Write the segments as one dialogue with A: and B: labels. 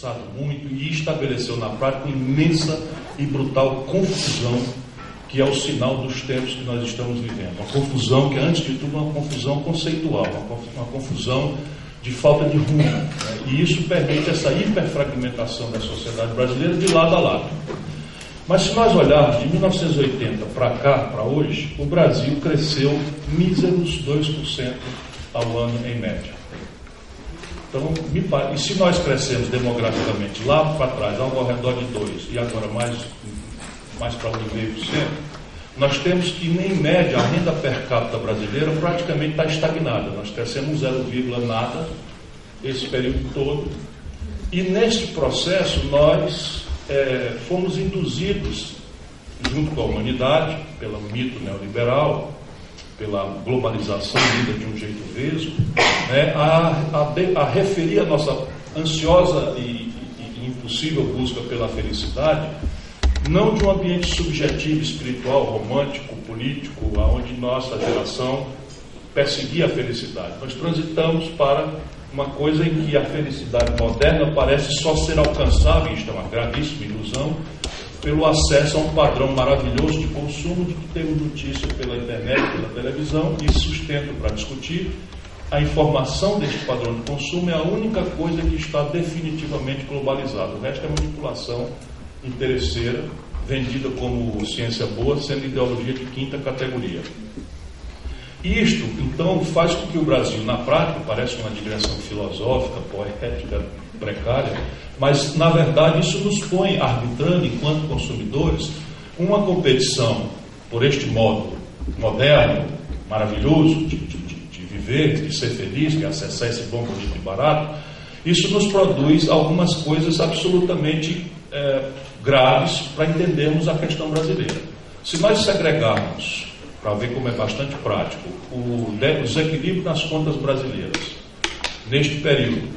A: forçado muito e estabeleceu na prática uma imensa e brutal confusão, que é o sinal dos tempos que nós estamos vivendo. Uma confusão que, antes de tudo, é uma confusão conceitual, uma confusão de falta de rumo, né? E isso permite essa hiperfragmentação da sociedade brasileira de lado a lado. Mas se nós olharmos de 1980 para cá, para hoje, o Brasil cresceu míseros 2% ao ano em média. Então, e se nós crescemos demograficamente lá para trás, ao redor de 2% e agora mais para 1,5%, nós temos que, em média, a renda per capita brasileira praticamente está estagnada. Nós crescemos 0, nada esse período todo. E neste processo nós fomos induzidos, junto com a humanidade, pelo mito neoliberal, pela globalização lida de um jeito vesgo, né, a referir a nossa ansiosa e impossível busca pela felicidade, não de um ambiente subjetivo, espiritual, romântico, político, onde nossa geração perseguia a felicidade. Nós transitamos para uma coisa em que a felicidade moderna parece só ser alcançável, isto é uma gravíssima ilusão, pelo acesso a um padrão maravilhoso de consumo, de que temos notícia pela internet, pela televisão, e sustento para discutir. A informação deste padrão de consumo é a única coisa que está definitivamente globalizada. O resto é manipulação interesseira, vendida como ciência boa, sendo ideologia de quinta categoria. Isto, então, faz com que o Brasil, na prática, parece uma digressão filosófica, poética, precária, mas, na verdade, isso nos põe arbitrando, enquanto consumidores, uma competição por este modo moderno, maravilhoso de viver, de ser feliz, de acessar esse bom, bonito e barato. Isso nos produz algumas coisas absolutamente graves para entendermos a questão brasileira. Se nós segregarmos, para ver como é bastante prático, o desequilíbrio nas contas brasileiras, neste período,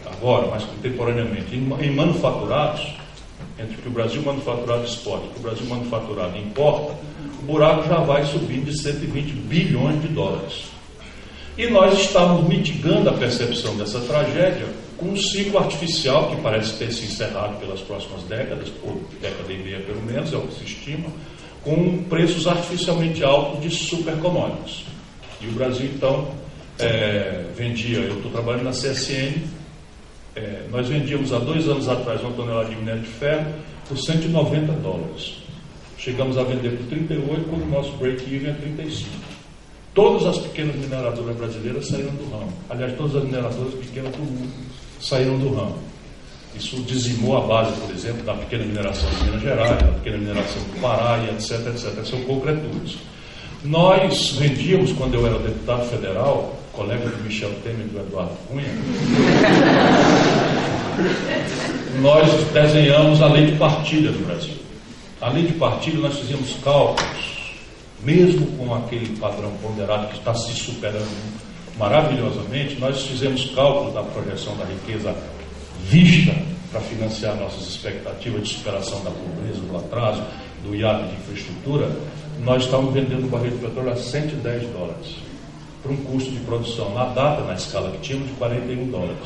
A: agora, mais contemporaneamente, em manufaturados, entre o que o Brasil manufaturado exporta e o que o Brasil manufaturado importa, o buraco já vai subir de 120 bilhões de dólares. E nós estamos mitigando a percepção dessa tragédia com um ciclo artificial que parece ter se encerrado pelas próximas décadas, ou década e meia pelo menos, é o que se estima, com preços artificialmente altos de super commodities. E o Brasil, então, vendia, eu estou trabalhando na CSN, nós vendíamos há 2 anos atrás uma tonelada de minério de ferro por $190. Chegamos a vender por 38, quando o nosso break-even é 35. Todas as pequenas mineradoras brasileiras saíram do ramo. Aliás, todas as mineradoras pequenas do mundo saíram do ramo. Isso dizimou a base, por exemplo, da pequena mineração de Minas Gerais, da pequena mineração do Pará, e etc, etc. São concreturas. Nós vendíamos, quando eu era deputado federal, colega do Michel Temer e do Eduardo Cunha, nós desenhamos a lei de partilha do Brasil. A lei de partilha, nós fizemos cálculos, mesmo com aquele padrão ponderado que está se superando maravilhosamente, nós fizemos cálculos da projeção da riqueza vista para financiar nossas expectativas de superação da pobreza, do atraso, do hiato de infraestrutura. Nós estamos vendendo o barril de petróleo a $110, para um custo de produção, na data, na escala que tínhamos, de $41.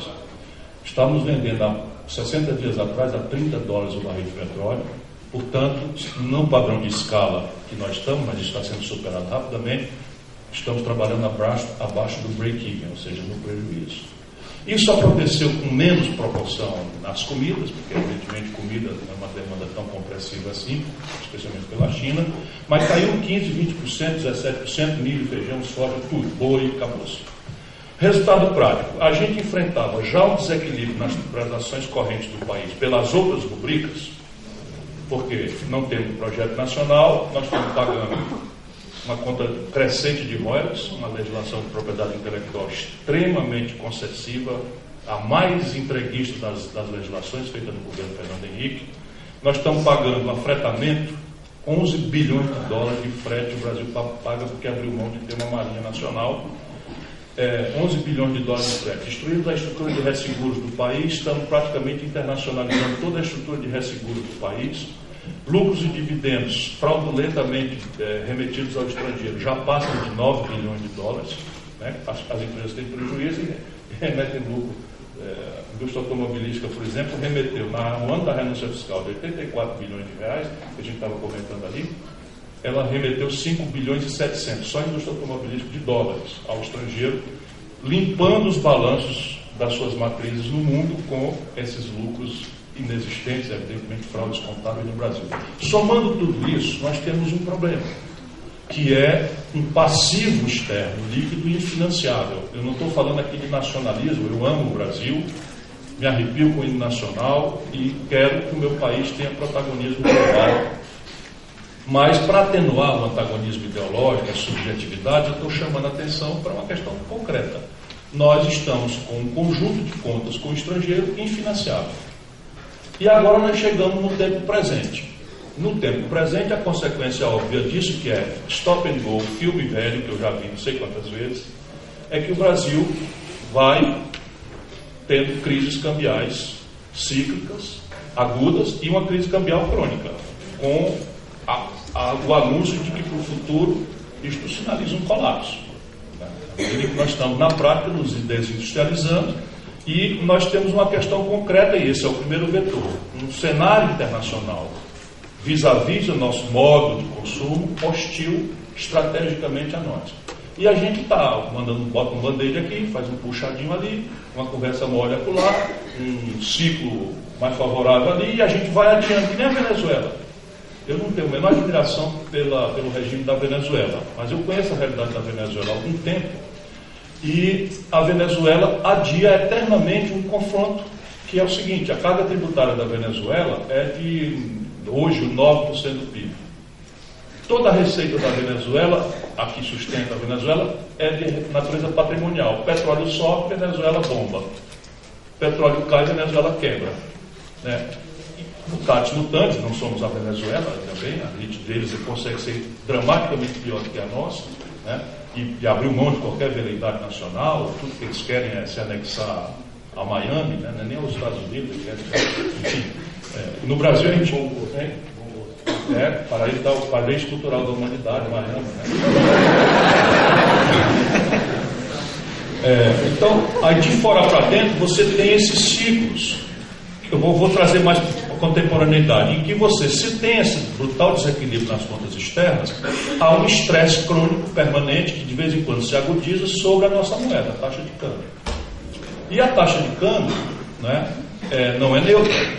A: Estávamos vendendo há 60 dias atrás a $30 o barril de petróleo. Portanto, não padrão de escala que nós estamos, mas está sendo superado rapidamente, estamos trabalhando abaixo do break-even, ou seja, no prejuízo. Isso aconteceu com menos proporção nas comidas, porque evidentemente comida não é uma demanda tão compressiva assim, especialmente pela China, mas caiu 15%, 20%, 17%, milho, feijão, soja, tudo, boi, acabou-se. Resultado prático, a gente enfrentava já um desequilíbrio nas transações correntes do país pelas outras rubricas, porque não tendo projeto nacional, nós estamos pagando uma conta crescente de royalties, uma legislação de propriedade intelectual extremamente concessiva, a mais entreguista das legislações feitas no governo Fernando Henrique. Nós estamos pagando um afretamento, $11 bilhões de frete o Brasil paga porque abriu mão de ter uma marinha nacional. $11 bilhões de frete. Destruímos a estrutura de resseguros do país, estamos praticamente internacionalizando toda a estrutura de resseguros do país. Lucros e dividendos fraudulentamente remetidos ao estrangeiro já passam de $9 bilhões, né? As empresas têm prejuízo e remetem lucro A indústria automobilística, por exemplo, remeteu, no ano da renúncia fiscal de 84 bilhões de reais, que a gente estava comentando ali, ela remeteu 5 bilhões e 700, só a indústria automobilística de dólares ao estrangeiro, limpando os balanços das suas matrizes no mundo com esses lucros inexistentes, evidentemente fraudes contábeis no Brasil. Somando tudo isso, nós temos um problema, que é um passivo externo, líquido e infinanciável. Eu não estou falando aqui de nacionalismo, eu amo o Brasil, me arrepio com o hino nacional e quero que o meu país tenha protagonismo global. Mas, para atenuar o antagonismo ideológico, a subjetividade, eu estou chamando a atenção para uma questão concreta. Nós estamos com um conjunto de contas com o estrangeiro infinanciável. E agora nós chegamos no tempo presente. No tempo presente, a consequência óbvia disso, que é stop and go, filme velho, que eu já vi não sei quantas vezes, é que o Brasil vai tendo crises cambiais cíclicas, agudas, e uma crise cambial crônica, com o anúncio de que para o futuro isto sinaliza um colapso. À medida que nós estamos na prática nos desindustrializando, e nós temos uma questão concreta, e esse é o primeiro vetor, um cenário internacional vis-à-vis o nosso modo de consumo hostil estrategicamente a nós. E a gente está bota um band-aid aqui, faz um puxadinho ali, uma conversa mole acolá, um ciclo mais favorável ali, e a gente vai adiante, que nem a Venezuela. Eu não tenho a menor admiração pelo regime da Venezuela, mas eu conheço a realidade da Venezuela há algum tempo, e a Venezuela adia eternamente um confronto, que é o seguinte: a carga tributária da Venezuela é de hoje 9% do PIB. Toda a receita da Venezuela, a que sustenta a Venezuela, é de natureza patrimonial. Petróleo sobe, Venezuela bomba. Petróleo cai, Venezuela quebra. Né? Mutatis mutandis, não somos a Venezuela também, a elite deles consegue ser dramaticamente pior do que a nossa, né? E abrir mão de qualquer veleidade nacional, tudo que eles querem é se anexar a Miami, né? Não é nem aos Estados Unidos, enfim. No Brasil a gente para ele dar o paraíso cultural da humanidade, Miami, né? Então, aí de fora para dentro você tem esses ciclos. Eu vou trazer mais contemporaneidade, em que você, se tem esse brutal desequilíbrio nas contas externas, há um estresse crônico permanente que de vez em quando se agudiza sobre a nossa moeda, a taxa de câmbio. E a taxa de câmbio, né, não é neutra.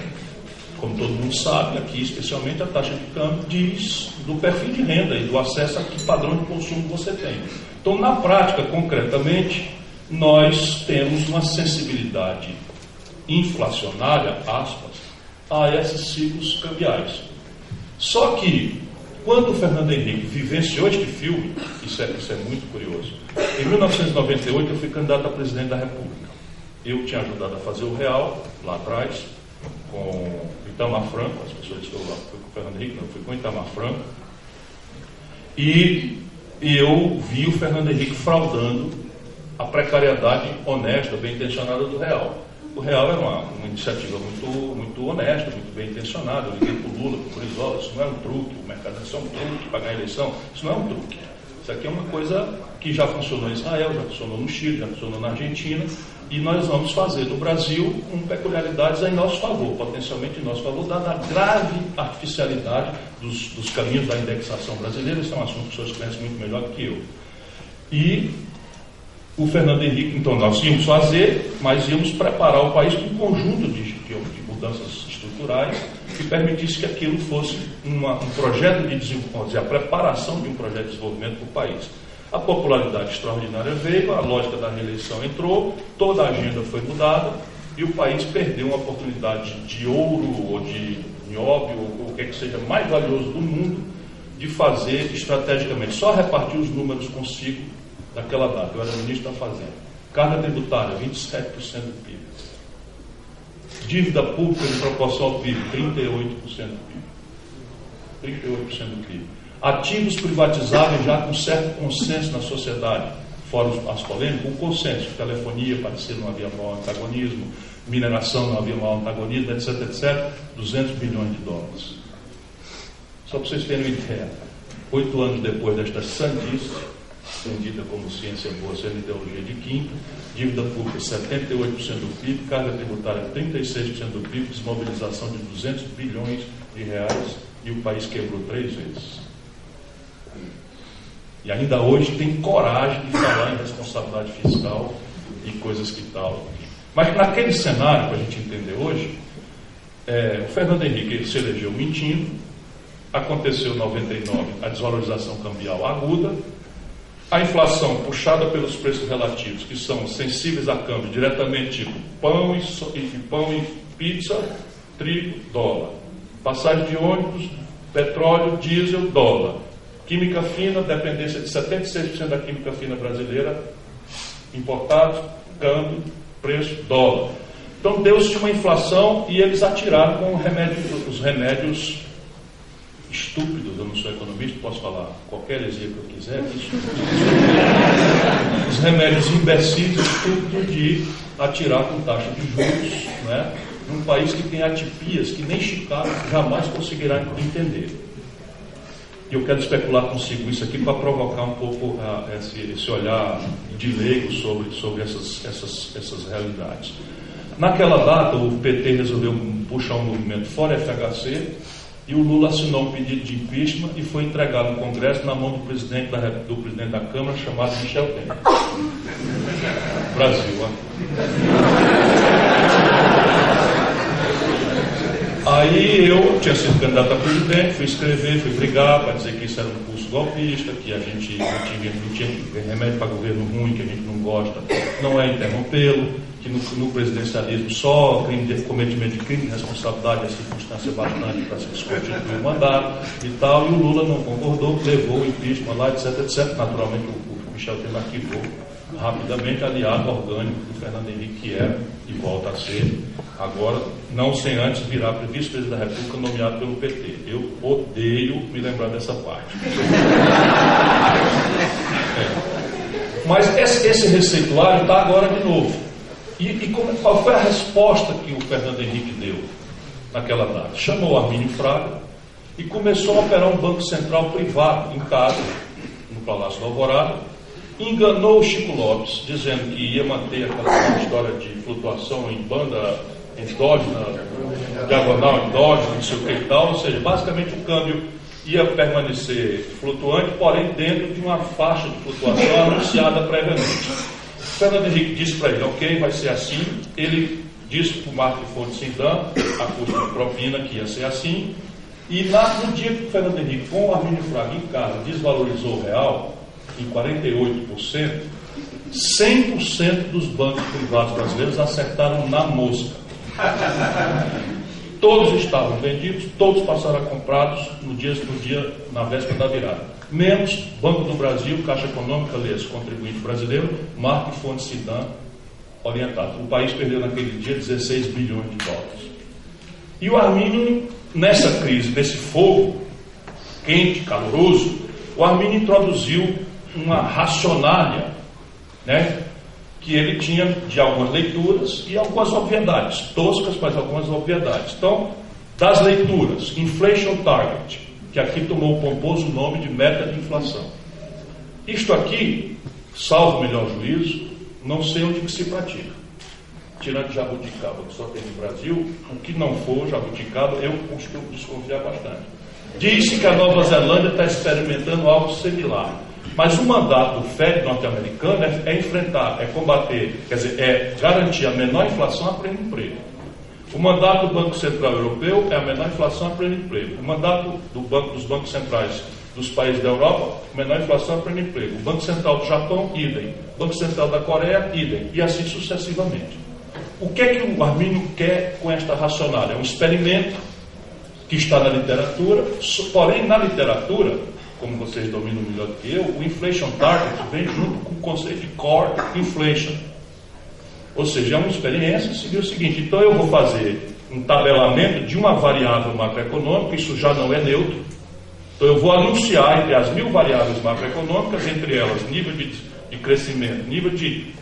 A: Como todo mundo sabe, aqui especialmente a taxa de câmbio diz do perfil de renda e do acesso a que padrão de consumo você tem. Então, na prática, concretamente, nós temos uma sensibilidade inflacionária, aspas, a esses ciclos cambiais. Só que, quando o Fernando Henrique vivenciou este filme, isso é muito curioso, em 1998 eu fui candidato a presidente da República. Eu tinha ajudado a fazer o Real, lá atrás, com Itamar Franco, as pessoas dizem que eu fui com o Fernando Henrique, não, eu fui com Itamar Franco, e eu vi o Fernando Henrique fraudando a precariedade honesta, bem intencionada do Real. O Real era uma iniciativa muito honesta, muito bem intencionada. Eu liguei para o Lula, para o Brizola, isso não é um truque, o mercado é um truque para ganhar eleição, isso não é um truque. Isso aqui é uma coisa que já funcionou em Israel, já funcionou no Chile, já funcionou na Argentina, e nós vamos fazer no Brasil com peculiaridades em nosso favor, potencialmente em nosso favor, dada a grave artificialidade dos caminhos da indexação brasileira. Isso é um assunto que os senhores conhecem muito melhor do que eu. E o Fernando Henrique, então, nós íamos fazer, mas íamos preparar o país com um conjunto de mudanças estruturais que permitisse que aquilo fosse um projeto de desenvolvimento, a preparação de um projeto de desenvolvimento para o país. A popularidade extraordinária veio, a lógica da reeleição entrou, toda a agenda foi mudada e o país perdeu uma oportunidade de ouro ou de nióbio ou o que seja mais valioso do mundo de fazer estrategicamente, só repartir os números consigo naquela data. Eu era ministro da Fazenda. Carga tributária, 27% do PIB. Dívida pública em proporção ao PIB, 38% do PIB. 38% do PIB. Ativos privatizáveis já com certo consenso na sociedade, fora as polêmicas, com consenso. Telefonia, parecia não havia maior antagonismo, mineração não havia maior antagonismo, etc, etc. 200 bilhões de dólares. Só para vocês terem uma ideia, 8 anos depois desta sandice, vendida como ciência boa, sendo ideologia de quinta, dívida pública 78% do PIB, carga tributária 36% do PIB, desmobilização de 200 bilhões de reais, e o país quebrou 3 vezes. E ainda hoje tem coragem de falar em responsabilidade fiscal e coisas que tal. Mas naquele cenário, para a gente entender hoje, o Fernando Henrique se elegeu mentindo, aconteceu em 99 a desvalorização cambial aguda, a inflação puxada pelos preços relativos, que são sensíveis a câmbio diretamente, tipo pão e pizza, trigo, dólar. Passagem de ônibus, petróleo, diesel, dólar. Química fina, dependência de 76% da química fina brasileira, importados, câmbio, preço, dólar. Então deu-se uma inflação e eles atiraram com os remédios estúpidos. Eu não sou economista, posso falar qualquer heresia que eu quiser. Os remédios imbecis, estúpidos de atirar com taxa de juros, né, num país que tem atipias que nem Chicago jamais conseguirá entender. E eu quero especular consigo isso aqui para provocar um pouco esse olhar de leigo sobre essas realidades. Naquela data, o PT resolveu puxar um movimento fora FHC e o Lula assinou um pedido de impeachment e foi entregado no Congresso na mão do presidente da Câmara, chamado Michel Temer. Brasil, Aí eu tinha sido candidato a presidente, fui escrever, fui brigar para dizer que isso era um curso golpista, que a gente não tinha remédio para governo ruim, que a gente não gosta, não é interrompê-lo, que no presidencialismo só cometimento de crime de responsabilidade é circunstância bastante para se desconstituir o mandato e tal, e o Lula não concordou, levou o impeachment lá, etc, etc. Naturalmente o Michel Temer arquivou rapidamente, aliado orgânico do Fernando Henrique, que era e volta a ser, agora, não sem antes virar vice-presidente da República, nomeado pelo PT. Eu odeio me lembrar dessa parte. Mas esse receituário está agora de novo. E qual foi a resposta que o Fernando Henrique deu naquela data? Chamou o Armínio Fraga e começou a operar um banco central privado em casa, no Palácio do Alvorada. Enganou o Chico Lopes, dizendo que ia manter aquela história de flutuação em banda endógena, diagonal endógena, não sei o que e tal, ou seja, basicamente o câmbio ia permanecer flutuante, porém dentro de uma faixa de flutuação anunciada previamente. O Fernando Henrique disse para ele, ok, vai ser assim. Ele disse para o Marco Fonte Sindan, a custo de propina, que ia ser assim. E no dia que o Fernando Henrique, com o Armínio Fraga em casa, desvalorizou o real em 48%, 100% dos bancos privados brasileiros acertaram na mosca. Todos estavam vendidos, todos passaram a comprados na véspera da virada. Menos Banco do Brasil, Caixa Econômica, Leas, contribuinte brasileiro, Marco e Fonte Sindan, orientado. O país perdeu naquele dia 16 bilhões de dólares. E o Armínio, nessa crise, nesse fogo quente, caloroso, o Armínio introduziu uma racionária, né, que ele tinha de algumas leituras e algumas obviedades, toscas, mas algumas obviedades. Então, das leituras, Inflation Target, que aqui tomou o pomposo nome de meta de inflação. Isto aqui, salvo o melhor juízo, não sei onde que se pratica. Tirando jabuticaba, que só tem no Brasil, o que não for jabuticaba, eu costumo desconfiar bastante. Diz-se que a Nova Zelândia está experimentando algo similar. Mas o mandato do FED norte-americano é enfrentar, é combater, quer dizer, é garantir a menor inflação a pleno emprego. O mandato do Banco Central Europeu é a menor inflação a pleno emprego. O mandato dos bancos centrais dos países da Europa, menor inflação a pleno emprego. O Banco Central do Japão, idem. O Banco Central da Coreia, idem. E assim sucessivamente. O que é que o Armínio quer com esta racionária? É um experimento que está na literatura, porém na literatura, como vocês dominam melhor do que eu, o Inflation Target vem junto com o conceito de Core Inflation. Ou seja, é uma experiência, seria o seguinte, então eu vou fazer um tabelamento de uma variável macroeconômica, isso já não é neutro, então eu vou anunciar entre as 1000 variáveis macroeconômicas, entre elas nível de crescimento, nível de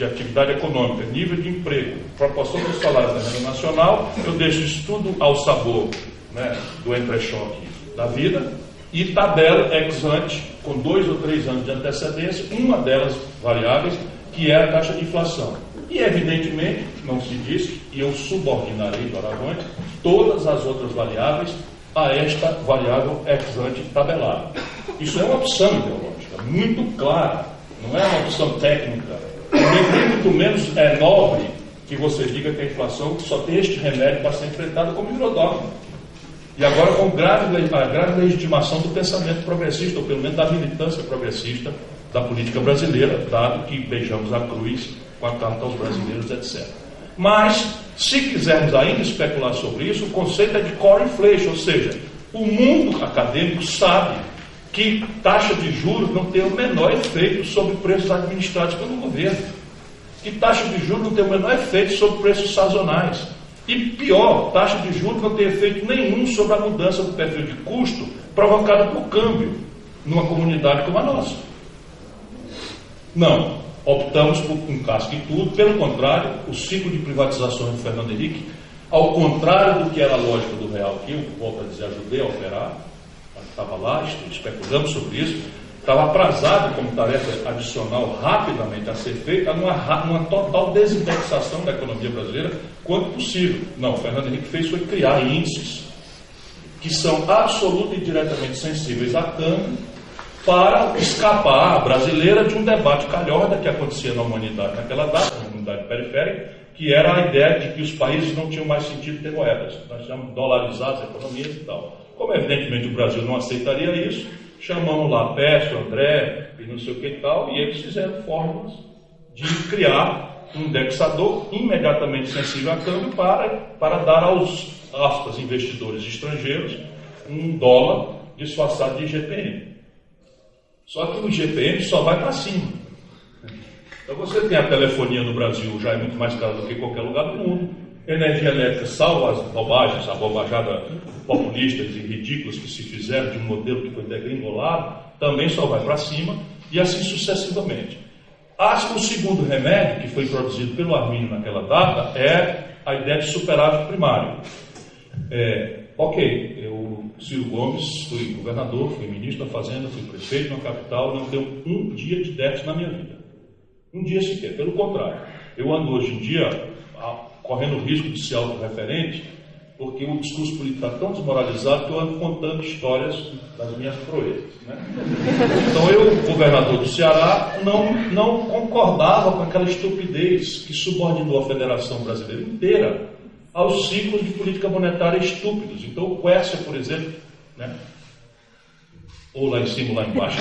A: atividade econômica, nível de emprego, proporção dos salários da renda nacional, eu deixo isso tudo ao sabor, né, do entrechoque da vida, e tabela ex ante, com 2 ou 3 anos de antecedência, uma delas variáveis, que é a taxa de inflação. E, evidentemente, não se diz, e eu subordinarei doravante, todas as outras variáveis a esta variável ex ante tabelada. Isso é uma opção ideológica, muito clara, não é uma opção técnica. Nem muito menos é nobre que você diga que a inflação só tem este remédio para ser enfrentada como hidrodogma. E agora com a grave legitimação do pensamento progressista, ou pelo menos da militância progressista da política brasileira, dado que beijamos a cruz com a Carta aos Brasileiros, etc. Mas, se quisermos ainda especular sobre isso, o conceito é de core inflation, ou seja, o mundo acadêmico sabe que taxa de juros não tem o menor efeito sobre preços administrados pelo governo, que taxa de juros não tem o menor efeito sobre preços sazonais. E pior, taxa de juros não tem efeito nenhum sobre a mudança do perfil de custo provocada por câmbio numa comunidade como a nossa. Não, optamos por um casco e tudo, pelo contrário, o ciclo de privatizações do Fernando Henrique, ao contrário do que era a lógica do real, que eu, volto a dizer, ajudei a operar, estava lá, especulamos sobre isso, estava aprazado como tarefa adicional rapidamente a ser feita numa total desindexação da economia brasileira quanto possível. Não, o Fernando Henrique fez foi criar índices que são absoluta e diretamente sensíveis a câmbio para escapar a brasileira de um debate calhorda que acontecia na humanidade naquela data, na comunidade periférica, que era a ideia de que os países não tinham mais sentido ter moedas. Nós chamamos dolarizadas as economias e tal. Como evidentemente o Brasil não aceitaria isso, chamamos lá Pécio, André e não sei o que e tal, e eles fizeram fórmulas de criar um indexador imediatamente sensível a câmbio para dar aos, aspas, investidores estrangeiros um dólar disfarçado de IGPM. Só que o IGPM só vai para cima. Então você tem a telefonia no Brasil, já é muito mais cara do que em qualquer lugar do mundo. Energia elétrica, salvo as bobagens, a bobajada populistas e ridículas que se fizeram de um modelo que foi degringolado, também só vai para cima, e assim sucessivamente. O segundo remédio, que foi introduzido pelo Arminio naquela data, é a ideia de superávit primário. Eu, Ciro Gomes, fui governador, fui ministro da Fazenda, fui prefeito na capital, não tenho um dia de déficit na minha vida. Um dia sequer, pelo contrário. Eu ando hoje em dia correndo o risco de ser autorreferente, porque o discurso político está tão desmoralizado que eu ando contando histórias das minhas proezas. Né? Então eu, governador do Ceará, não concordava com aquela estupidez que subordinou a Federação Brasileira inteira aos ciclos de política monetária estúpidos. Então o Quércia, por exemplo, né? Ou lá em cima ou lá embaixo,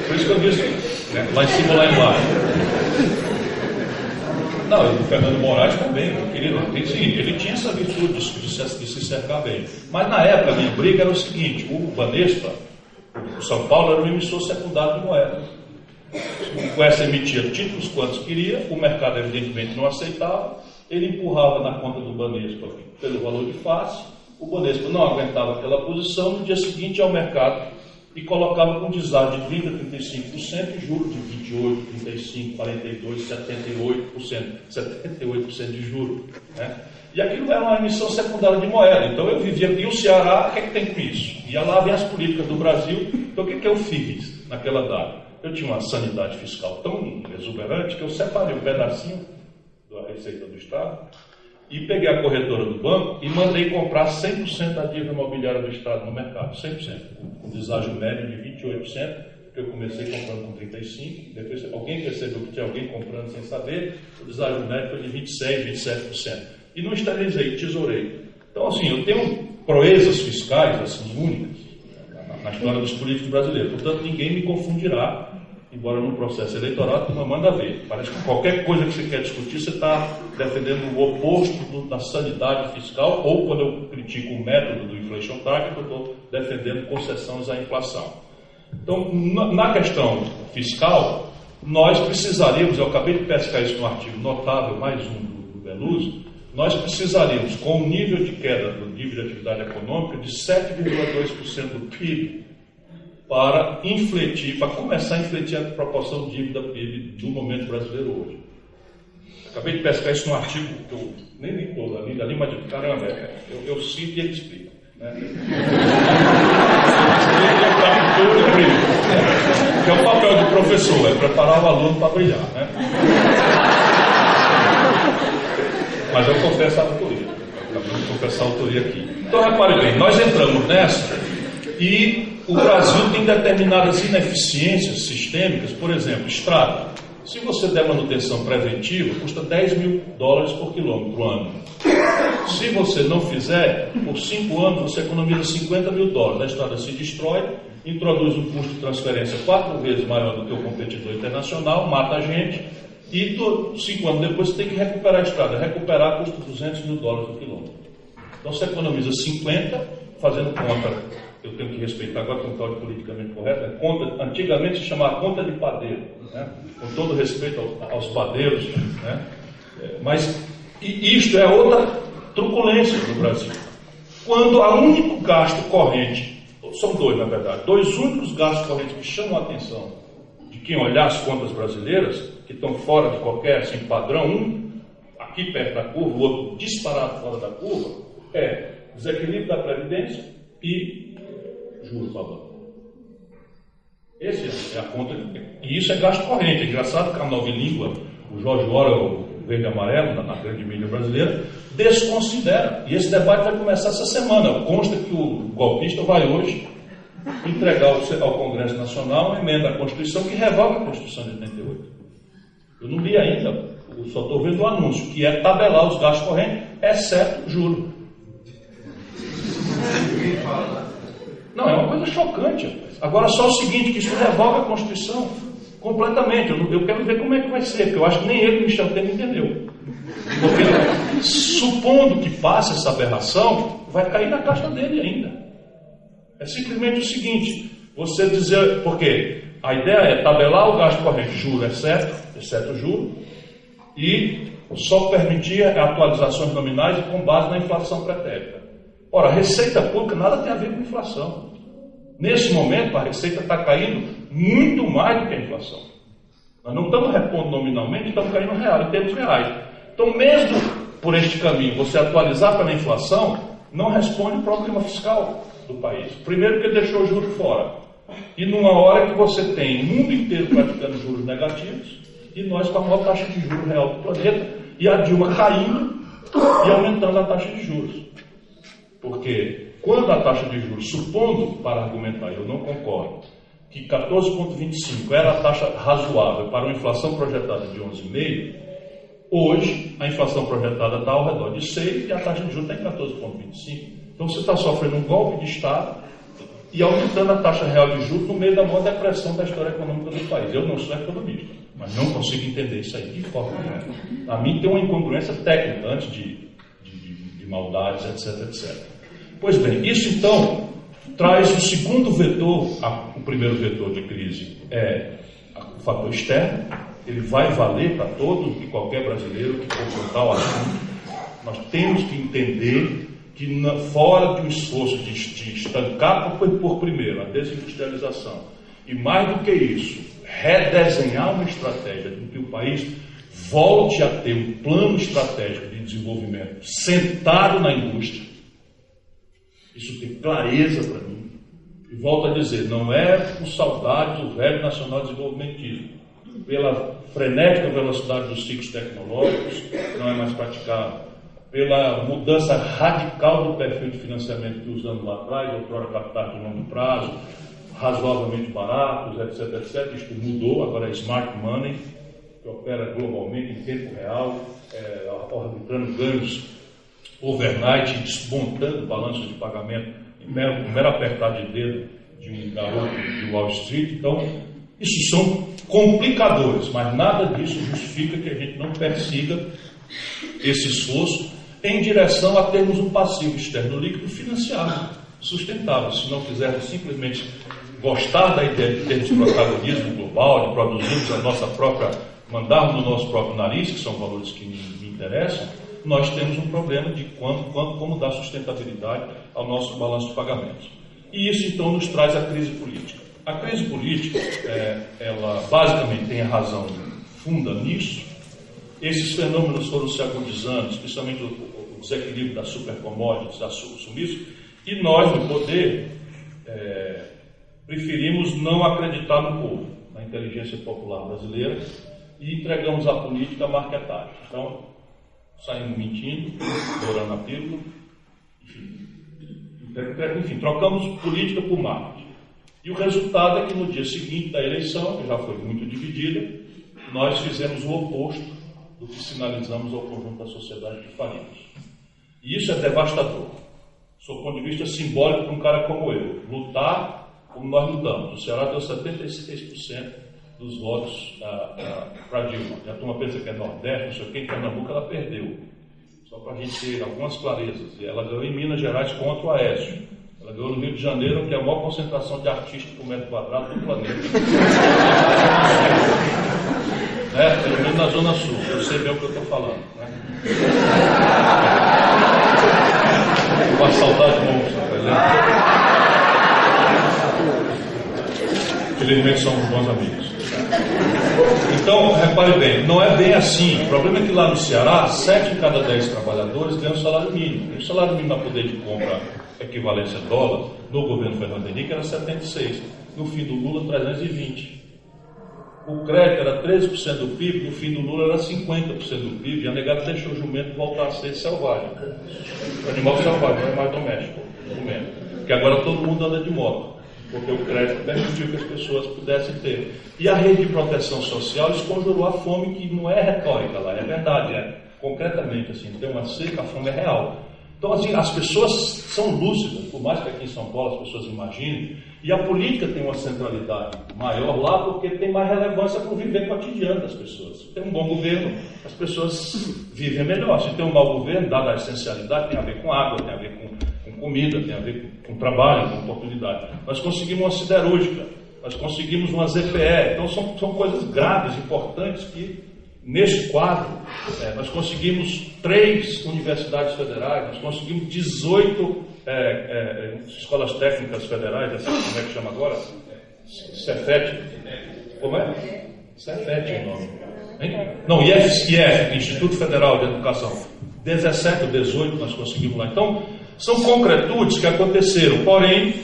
A: por isso que eu disse, né? Lá em cima ou lá embaixo. Não, e o Fernando Moraes também, meu querido, ele tinha essa virtude de se cercar bem. Mas na época a minha briga era o seguinte: o Banespa, o São Paulo, era um emissor secundário de moeda. O Quércia emitia títulos quantos queria, o mercado evidentemente não aceitava, ele empurrava na conta do Banespa pelo valor de face, o Banespa não aguentava aquela posição, no dia seguinte ia ao mercado e colocava com deságio de 30% a 35% e juros de 28%, 35%, 42%, 78% de juros. Né? E aquilo era uma emissão secundária de moeda. Então eu vivia, e o Ceará, o que é que tem com isso? E lá vem as políticas do Brasil. Então o que eu fiz naquela data? Eu tinha uma sanidade fiscal tão exuberante que eu separei um pedacinho da receita do Estado e peguei a corretora do banco e mandei comprar 100% da dívida imobiliária do Estado no mercado, 100%, com deságio médio de 28%, que eu comecei comprando com 35%, depois alguém percebeu que tinha alguém comprando sem saber, o deságio médio foi de 26%, 27%. E não esterilizei, tesourei. Então, assim, eu tenho proezas fiscais, assim, únicas, na história dos políticos brasileiros. Portanto, ninguém me confundirá, embora no processo eleitoral não manda ver. Parece que qualquer coisa que você quer discutir, você está defendendo o oposto da sanidade fiscal, ou quando eu critico o método do inflation target, eu estou defendendo concessões à inflação. Então, na questão fiscal, nós precisaríamos, eu acabei de pescar isso no artigo notável, mais um do Beluso, nós precisaríamos, com um nível de queda do nível de atividade econômica de 7,2% do PIB, para infletir, para começar a infletir a proporção de dívida PIB do momento brasileiro hoje. Acabei de pescar isso num artigo que eu nem li todo, ali, mas caramba, eu cito e ele explica. Né? Que é o papel do professor, é preparar o aluno para brilhar. Né? Mas eu confesso a autoria. Acabei de confessar a autoria aqui. Então, repare bem, nós entramos nessa e o Brasil tem determinadas ineficiências sistêmicas, por exemplo, estrada. Se você der manutenção preventiva, custa $10.000 por quilômetro ano. Se você não fizer, por 5 anos você economiza $50.000. A estrada se destrói, introduz um custo de transferência 4 vezes maior do que o competidor internacional, mata a gente, e 5 anos depois você tem que recuperar a estrada. Recuperar custa $200.000 por quilômetro. Então você economiza 50, fazendo conta. Eu tenho que respeitar agora com o código politicamente correto, né? Conta, antigamente se chamava conta de padeiro, né? Com todo respeito aos padeiros, né? Mas isto é outra truculência no Brasil. Quando o único gasto corrente, são dois na verdade, dois únicos gastos correntes que chamam a atenção de quem olhar as contas brasileiras, que estão fora de qualquer assim, padrão, um aqui perto da curva, o outro disparado fora da curva, é desequilíbrio da Previdência e juros para banco. Essa é a conta. E isso é gasto corrente. É engraçado que a nova língua, o Jorge Orwell, o verde e amarelo, na grande mídia brasileira, desconsidera. E esse debate vai começar essa semana. Consta que o golpista vai hoje entregar ao Congresso Nacional uma emenda à Constituição que revoga a Constituição de 88. Eu não li ainda, eu só estou vendo o anúncio, que é tabelar os gastos correntes, exceto juro. Não, é uma coisa chocante. Agora, só o seguinte, que isso revoga a Constituição completamente. Eu quero ver como é que vai ser, porque eu acho que nem ele, Michel Temer, entendeu. Porque, supondo que passe essa aberração, vai cair na caixa dele ainda. É simplesmente o seguinte, você dizer, porque a ideia é tabelar o gasto corrente, juro, exceto juro, e só permitir atualizações nominais com base na inflação pretérita. Ora, a receita pública nada tem a ver com inflação. Nesse momento, a receita está caindo muito mais do que a inflação. Nós não estamos repondo nominalmente, estamos caindo em termos reais. Então, mesmo por este caminho, você atualizar pela inflação, não responde o problema fiscal do país. Primeiro, porque deixou o juro fora. E numa hora que você tem o mundo inteiro praticando juros negativos, e nós com a maior taxa de juros real do planeta, e a Dilma caindo e aumentando a taxa de juros. Porque quando a taxa de juros, supondo, para argumentar, eu não concordo, que 14,25 era a taxa razoável para uma inflação projetada de 11,5, hoje a inflação projetada está ao redor de 6 e a taxa de juros está em 14,25. Então você está sofrendo um golpe de Estado e aumentando a taxa real de juros no meio da maior depressão da história econômica do país. Eu não sou economista, mas não consigo entender isso aí de forma nenhuma. A mim tem uma incongruência técnica antes de maldades, etc, etc. Pois bem, isso então traz o segundo vetor. O primeiro vetor de crise é o fator externo. Ele vai valer para todo e qualquer brasileiro que for contar o assunto. Nós temos que entender que fora de um esforço de estancar por primeiro a desindustrialização e mais do que isso, redesenhar uma estratégia de que o país volte a ter um plano estratégico de desenvolvimento centrado na indústria. Isso tem clareza para mim. E volto a dizer, não é por saudade do velho nacional desenvolvimentismo. Pela frenética velocidade dos ciclos tecnológicos, não é mais praticável. Pela mudança radical do perfil de financiamento que usamos lá atrás, outrora capitais de longo prazo, razoavelmente baratos, etc, etc. Isto mudou, agora é smart money, que opera globalmente em tempo real, arbitrando ganhos overnight, desmontando balanços de pagamento em mero apertar de dedo de um garoto de Wall Street. Então, isso são complicadores, mas nada disso justifica que a gente não persiga esse esforço em direção a termos um passivo externo líquido financiável, sustentável. Se não quisermos simplesmente gostar da ideia de termos protagonismo global, de produzirmos a nossa própria, mandarmos no nosso próprio nariz, que são valores que me interessam, nós temos um problema de como dar sustentabilidade ao nosso balanço de pagamentos. E isso então nos traz a crise política. A crise política, ela basicamente tem a razão funda nisso, esses fenômenos foram se agudizando, especialmente o desequilíbrio das supercommodities, das sumiços, e nós, no poder, preferimos não acreditar no povo, na inteligência popular brasileira, e entregamos à política a marketagem. Então, saímos mentindo, dourando a pílula, enfim, trocamos política por marketing. E o resultado é que no dia seguinte da eleição, que já foi muito dividida, nós fizemos o oposto do que sinalizamos ao conjunto da sociedade que faríamos. E isso é devastador. Do ponto de vista simbólico para um cara como eu. Lutar como nós lutamos. O Ceará deu 76% dos votos para Dilma. E a turma pensa que é Nordeste, não sei o que, em Pernambuco ela perdeu. Só para a gente ter algumas clarezas. E ela ganhou em Minas Gerais contra o Aécio. Ela ganhou no Rio de Janeiro, que é a maior concentração de artistas por metro quadrado do planeta. Pelo menos na Zona Sul. Eu sei bem o que eu estou falando. Né? Uma saudade monstra, por exemplo. Felizmente somos bons amigos. Então, repare bem, não é bem assim. O problema é que lá no Ceará, 7 em cada 10 trabalhadores ganham salário mínimo. E o salário mínimo a poder de compra equivalência a dólar, no governo Fernando Henrique era 76. No fim do Lula, 320. O crédito era 13% do PIB, no fim do Lula era 50% do PIB, e a negada deixou o jumento voltar a ser selvagem. O animal selvagem, não é mais doméstico. Porque agora todo mundo anda de moto, porque o crédito permitiu que as pessoas pudessem ter. E a rede de proteção social esconjurou a fome, que não é retórica lá, é verdade, concretamente, assim, tem uma seca, a fome é real. Então, assim, as pessoas são lúcidas, por mais que aqui em São Paulo as pessoas imaginem, e a política tem uma centralidade maior lá porque tem mais relevância para o viver cotidiano das pessoas. Se tem um bom governo, as pessoas vivem melhor. Se tem um mau governo, dada a essencialidade, tem a ver com água, tem a ver com comida, tem a ver com trabalho, com oportunidade. Nós conseguimos uma siderúrgica, nós conseguimos uma ZPE, então são coisas graves, importantes que... Neste quadro, nós conseguimos 3 universidades federais, nós conseguimos 18 escolas técnicas federais, assim, como é que chama agora? Cefet. Como é? Cefet é o nome. Hein? Não, IF, Instituto Federal de Educação. 17 ou 18 nós conseguimos lá. Então, são concretudes que aconteceram, porém,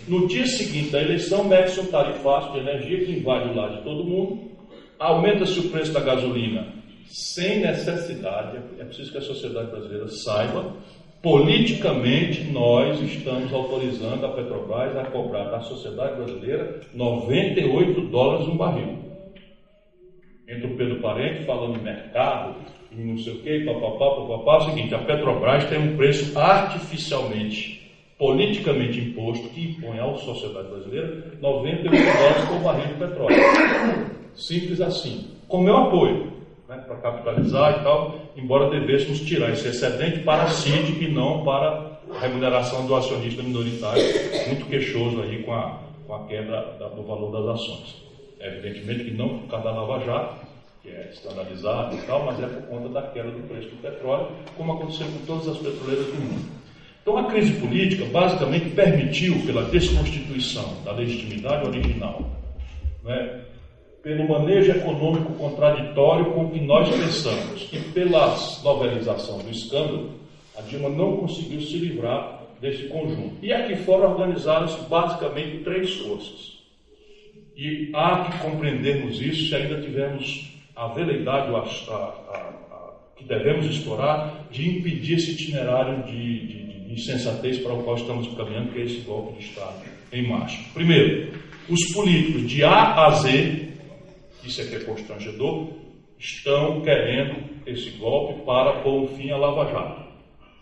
A: no dia seguinte da eleição, mete-se um tarifaço de energia que invade o lar de todo mundo. Aumenta-se o preço da gasolina sem necessidade. É preciso que a sociedade brasileira saiba. Politicamente, nós estamos autorizando a Petrobras a cobrar da sociedade brasileira $98 um barril. Entra o Pedro Parente falando em mercado, e não sei o quê, papapá. É o seguinte, a Petrobras tem um preço artificialmente, politicamente imposto, que impõe à sociedade brasileira $98 por barril de petróleo. Simples assim. Com meu apoio, para capitalizar e tal, embora devêssemos tirar esse excedente para a CID e não para a remuneração do acionista minoritário, muito queixoso aí com a queda do valor das ações. Evidentemente que não por causa da Lava Jato, que é escandalizado e tal, mas é por conta da queda do preço do petróleo, como aconteceu com todas as petroleiras do mundo. Então a crise política basicamente permitiu, pela desconstituição da legitimidade original, pelo manejo econômico contraditório com o que nós pensamos e pela novelização do escândalo, a Dilma não conseguiu se livrar desse conjunto. E aqui fora organizaram-se basicamente 3 forças. E há que compreendermos isso se ainda tivermos a veleidade que devemos explorar de impedir esse itinerário de insensatez para o qual estamos caminhando, que é esse golpe de Estado em marcha. Primeiro, os políticos de A a Z, isso aqui é constrangedor, estão querendo esse golpe para pôr um fim à Lava Jato.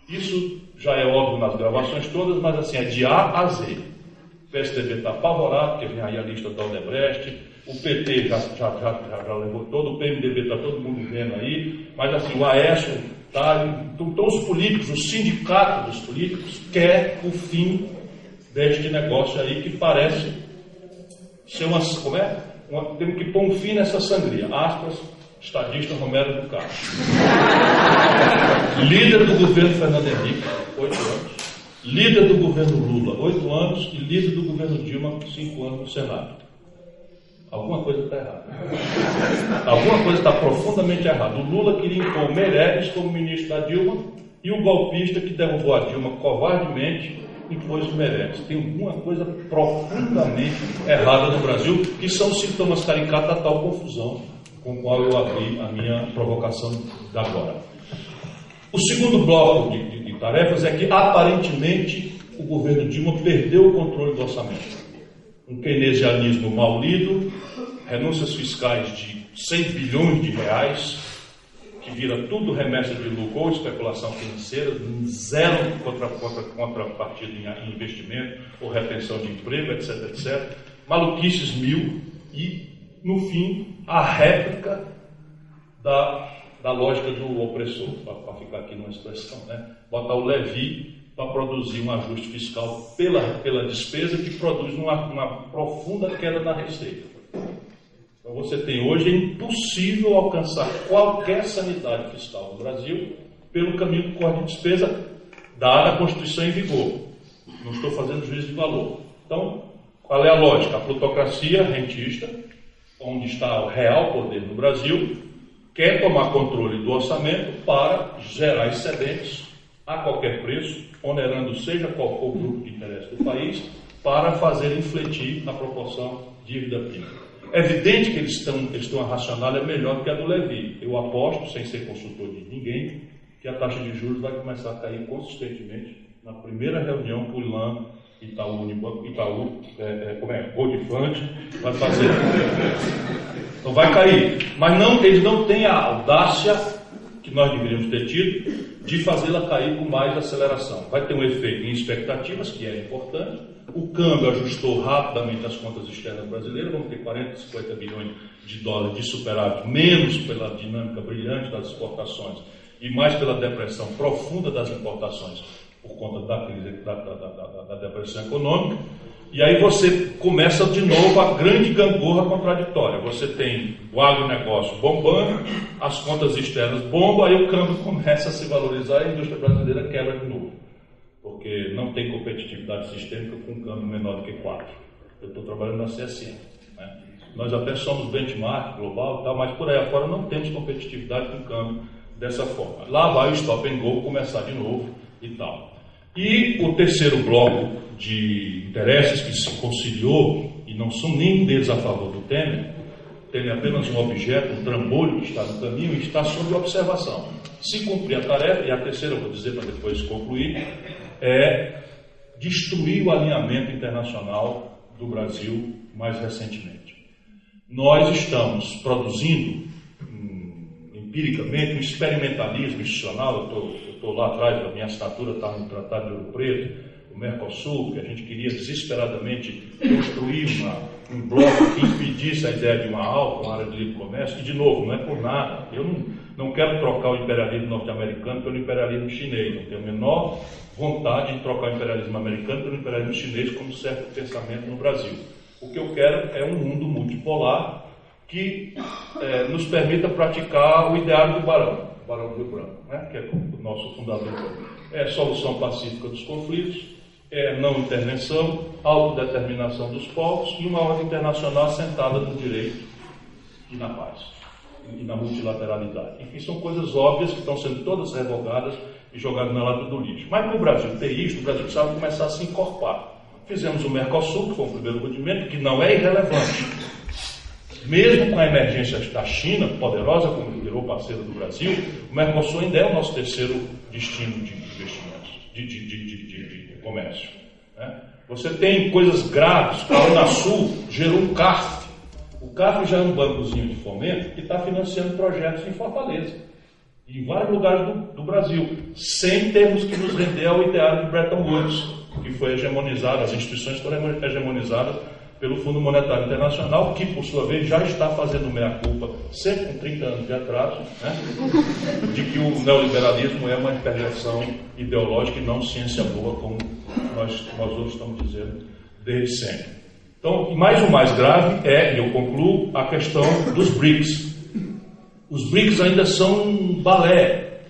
A: Isso já é óbvio nas gravações todas, mas assim, é de A a Z. O PSDB está apavorado, porque vem aí a lista da Odebrecht, o PT já levou todo, o PMDB está todo mundo vendo aí, mas assim, o Aécio está... Então os políticos, o sindicato dos políticos quer o fim deste negócio aí que parece ser uma... Como é? Temos que pôr um fim nessa sangria. Aspas, estadista Romero do Castro. Líder do governo Fernando Henrique, 8 anos. Líder do governo Lula, 8 anos. E líder do governo Dilma, 5 anos no Senado. Alguma coisa está errada. Alguma coisa está profundamente errada. O Lula queria impor Meirelles como ministro da Dilma e o golpista que derrubou a Dilma covardemente impôs o Meirelles. Tem alguma coisa profundamente errada no Brasil, que são sintomas caricatos da tal confusão com a qual eu abri a minha provocação de agora. O segundo bloco de tarefas é que, aparentemente, o governo Dilma perdeu o controle do orçamento. Um keynesianismo mal lido, renúncias fiscais de 100 bilhões de reais, que vira tudo remessa de lucro ou especulação financeira, zero contrapartida em investimento ou retenção de emprego, etc, etc. Maluquices mil e, no fim, a réplica da lógica do opressor, para ficar aqui numa expressão, né? Botar o Levi para produzir um ajuste fiscal pela despesa que produz uma profunda queda na receita. Então você tem hoje, é impossível alcançar qualquer sanidade fiscal no Brasil pelo caminho do corte de despesa, dada a Constituição em vigor. Não estou fazendo juízo de valor. Então, qual é a lógica? A plutocracia rentista, onde está o real poder no Brasil, quer tomar controle do orçamento para gerar excedentes a qualquer preço, onerando seja qual for o grupo de interesse do país, para fazer infletir na proporção dívida-PIB. É evidente que eles estão a racionalha melhor que a do Levi. Eu aposto, sem ser consultor de ninguém, que a taxa de juros vai começar a cair consistentemente na primeira reunião que o ILAN, Itaú, Gold Fund, vai fazer. Então vai cair. Mas eles não têm a audácia que nós deveríamos ter tido de fazê-la cair com mais aceleração. Vai ter um efeito em expectativas, que é importante. O câmbio ajustou rapidamente as contas externas brasileiras, vamos ter 40, 50 bilhões de dólares de superávit, menos pela dinâmica brilhante das exportações e mais pela depressão profunda das importações, por conta da crise, da depressão econômica. E aí você começa de novo a grande gangorra contraditória. Você tem o agronegócio bombando, as contas externas bombam, aí o câmbio começa a se valorizar e a indústria brasileira quebra de novo. Porque não tem competitividade sistêmica com um câmbio menor do que 4. Eu estou trabalhando na CSN. Né? Nós até somos benchmark global e tal, mas por aí afora não temos competitividade com câmbio dessa forma. Lá vai o stop and go começar de novo e tal. E o terceiro bloco de interesses que se conciliou, e não são nenhum deles a favor do Temer, Temer é apenas um objeto, um trambolho que está no caminho e está sob observação. Se cumprir a tarefa, e a terceira eu vou dizer para depois concluir, é destruir o alinhamento internacional do Brasil mais recentemente. Nós estamos produzindo empiricamente um experimentalismo institucional. Eu estou lá atrás, a minha assinatura está no Tratado de Ouro Preto, o Mercosul, que a gente queria desesperadamente construir um bloco que impedisse a ideia de uma ALCA, uma área de livre comércio, e de novo, não é por nada, eu não quero trocar o imperialismo norte-americano pelo imperialismo chinês, não tenho a menor vontade de trocar o imperialismo americano pelo imperialismo chinês como certo pensamento no Brasil. O que eu quero é um mundo multipolar que nos permita praticar o ideário do Barão do Rio Branco, né, que é o nosso fundador. É solução pacífica dos conflitos, é não intervenção, autodeterminação dos povos e uma ordem internacional assentada no direito e na paz, e na multilateralidade. Enfim, são coisas óbvias que estão sendo todas revogadas e jogadas na lata do lixo. Mas para o Brasil ter isso, o Brasil precisava começar a se encorpar. Fizemos o Mercosul, que foi o primeiro rudimento, que não é irrelevante. Mesmo com a emergência da China, poderosa como virou parceiro do Brasil, o Mercosul ainda é o nosso terceiro destino de investimentos, de comércio. Né? Você tem coisas graves. A Unasul gerou um CARF. O CARF já é um bancozinho de fomento que está financiando projetos em Fortaleza, em vários lugares do Brasil, sem termos que nos render ao ideário de Bretton Woods, que foi hegemonizado, as instituições foram hegemonizadas pelo Fundo Monetário Internacional, que, por sua vez, já está fazendo meia-culpa, sempre com 30 anos de atraso, né, de que o neoliberalismo é uma perversão ideológica e não ciência boa, como nós outros estamos dizendo desde sempre. Então, mas o mais grave é, e eu concluo, a questão dos BRICS. Os BRICS ainda são um balé,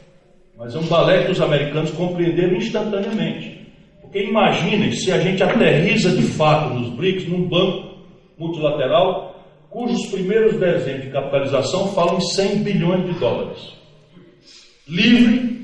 A: mas é um balé que os americanos compreenderam instantaneamente. Porque imaginem se a gente aterriza de fato nos BRICS num banco multilateral cujos primeiros desenhos de capitalização falam em 100 bilhões de dólares. Livre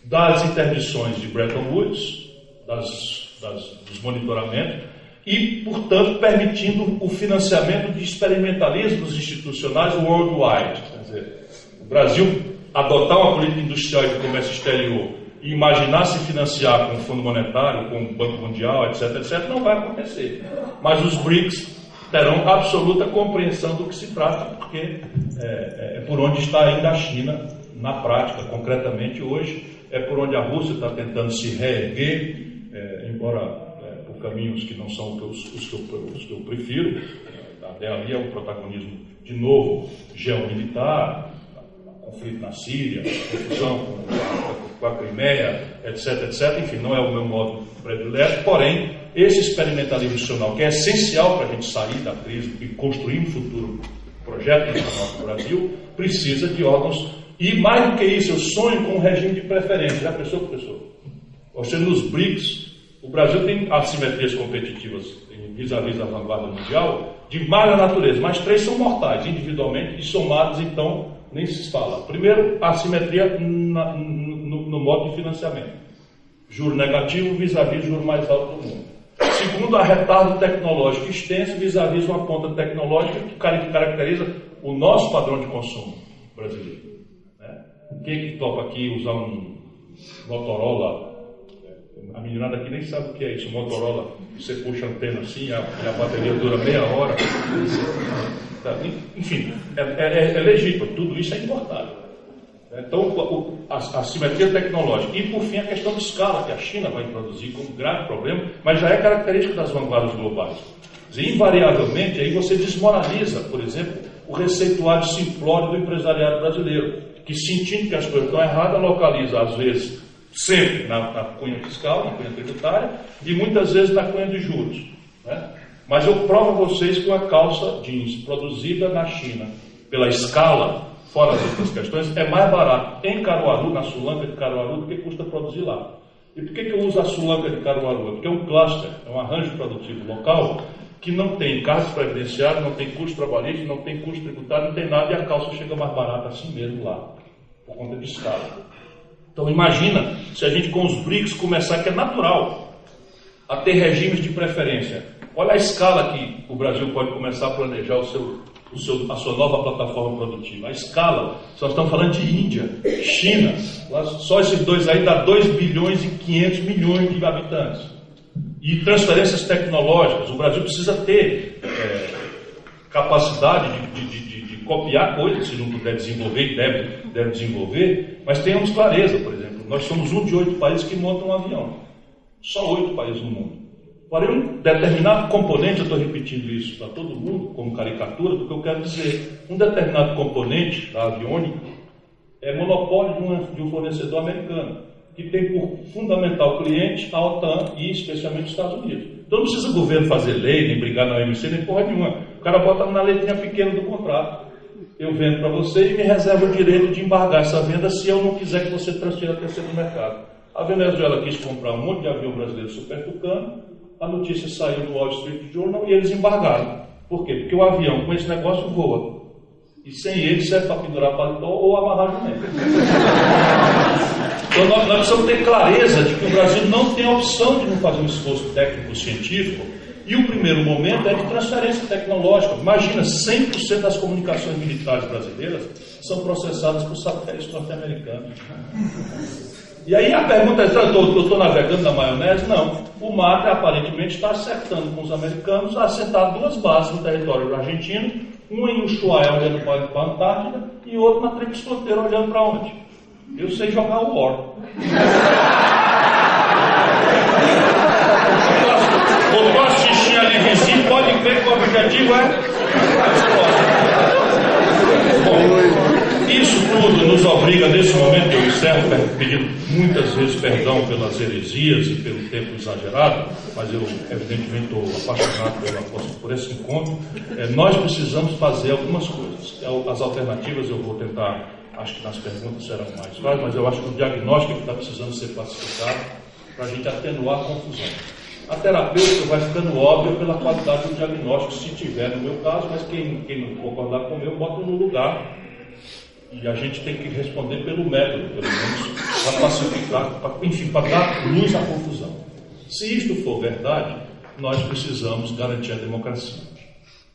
A: das interdições de Bretton Woods, dos monitoramentos, e, portanto, permitindo o financiamento de experimentalismos institucionais worldwide. Quer dizer, o Brasil adotar uma política industrial e de comércio exterior e imaginar se financiar com o Fundo Monetário, com o Banco Mundial, etc., etc., não vai acontecer. Mas os BRICS terão absoluta compreensão do que se trata, porque é por onde está ainda a China, na prática, concretamente hoje, é por onde a Rússia está tentando se reerguer, embora por caminhos que não são os que eu prefiro. Ali é o protagonismo, de novo, geomilitar, conflito na Síria, confusão com a Crimeia, etc., etc. Enfim, não é o meu modo predileto, porém, esse experimentalismo institucional, que é essencial para a gente sair da crise e construir um futuro projeto nacional para o Brasil, precisa de órgãos. E mais do que isso, eu sonho com um regime de preferência. Já pensou, professor? Você nos BRICS, o Brasil tem assimetrias competitivas vis-à-vis da vanguarda mundial de mais natureza, mas 3 são mortais, individualmente, e somados, então, nem se fala. Primeiro, a assimetria no modo de financiamento. Juro negativo vis-à-vis juro mais alto do mundo. Segundo, a retardo tecnológico extenso vis-à-vis uma ponta tecnológica que caracteriza o nosso padrão de consumo brasileiro. Quem é que topa aqui usar um Motorola? A meninada aqui nem sabe o que é isso, Motorola. Você puxa a antena assim, a bateria dura meia hora. Enfim, é legítimo, tudo isso é importado. Então, a assimetria tecnológica. E, por fim, a questão de escala, que a China vai introduzir como grave problema, mas já é característica das vanguardas globais. Invariavelmente, aí você desmoraliza, por exemplo, o receituário simplório do empresariado brasileiro, que, sentindo que as coisas estão erradas, localiza, às vezes, sempre na cunha fiscal, na cunha tributária, e muitas vezes na cunha de juros. Mas eu provo a vocês que uma calça jeans produzida na China, pela escala, fora as outras questões, é mais barato em Caruaru, na Sulanca de Caruaru, do que custa produzir lá. E por que eu uso a Sulanca de Caruaru? Porque é um cluster, é um arranjo produtivo local que não tem cargos previdenciários, não tem custo trabalhista, não tem custo tributário, não tem nada, e a calça chega mais barata assim mesmo lá, por conta de escala. Então imagina se a gente com os BRICS começar, que é natural, a ter regimes de preferência. Olha a escala que o Brasil pode começar a planejar a sua nova plataforma produtiva. A escala, nós estamos falando de Índia, China, só esses dois aí dá 2 bilhões e 500 milhões de habitantes. E transferências tecnológicas, o Brasil precisa ter capacidade de copiar coisas, se não puder desenvolver, e deve desenvolver, mas tenhamos clareza, por exemplo, nós somos um de 8 países que montam um avião. Só 8 países no mundo. Porém, um determinado componente, eu estou repetindo isso para todo mundo, como caricatura, do que eu quero dizer. Um determinado componente da aviônica é monopólio de um fornecedor americano, que tem por fundamental cliente a OTAN e especialmente os Estados Unidos. Então não precisa o governo fazer lei, nem brigar na OMC, nem porra nenhuma. O cara bota na letrinha pequena do contrato. Eu vendo para você e me reservo o direito de embargar essa venda se eu não quiser que você transfira a terceiro no mercado. A Venezuela quis comprar um monte de avião brasileiro Super Tucano, a notícia saiu no Wall Street Journal e eles embargaram. Por quê? Porque o avião com esse negócio voa. E sem ele serve para pendurar paletó ou amarrar jumento. Então nós precisamos ter clareza de que o Brasil não tem a opção de não fazer um esforço técnico-científico. E o primeiro momento é de transferência tecnológica. Imagina, 100% das comunicações militares brasileiras são processadas por satélites norte-americanos. E aí a pergunta é, eu estou navegando na maionese? Não. O MACRA aparentemente está acertando com os americanos a assentar 2 bases no território argentino, uma em Ushuaia olhando para a Antártida e outra na Tríplice Fronteira olhando para onde? Eu sei jogar o War. Botou a xixinha ali vizinho, pode crer que o objetivo é... Bom, isso tudo nos obriga, nesse momento, eu encerro pedindo muitas vezes perdão pelas heresias e pelo tempo exagerado, mas eu, evidentemente, estou apaixonado por esse encontro. Nós precisamos fazer algumas coisas. As alternativas eu vou tentar, acho que nas perguntas serão mais fáceis, mas eu acho que o diagnóstico está precisando ser classificado para a gente atenuar a confusão. A terapêutica vai ficando óbvia pela qualidade do diagnóstico, se tiver no meu caso, mas quem não concordar com o meu, bota no lugar. E a gente tem que responder pelo método, pelo menos, para pacificar, para dar luz à confusão. Se isto for verdade, nós precisamos garantir a democracia.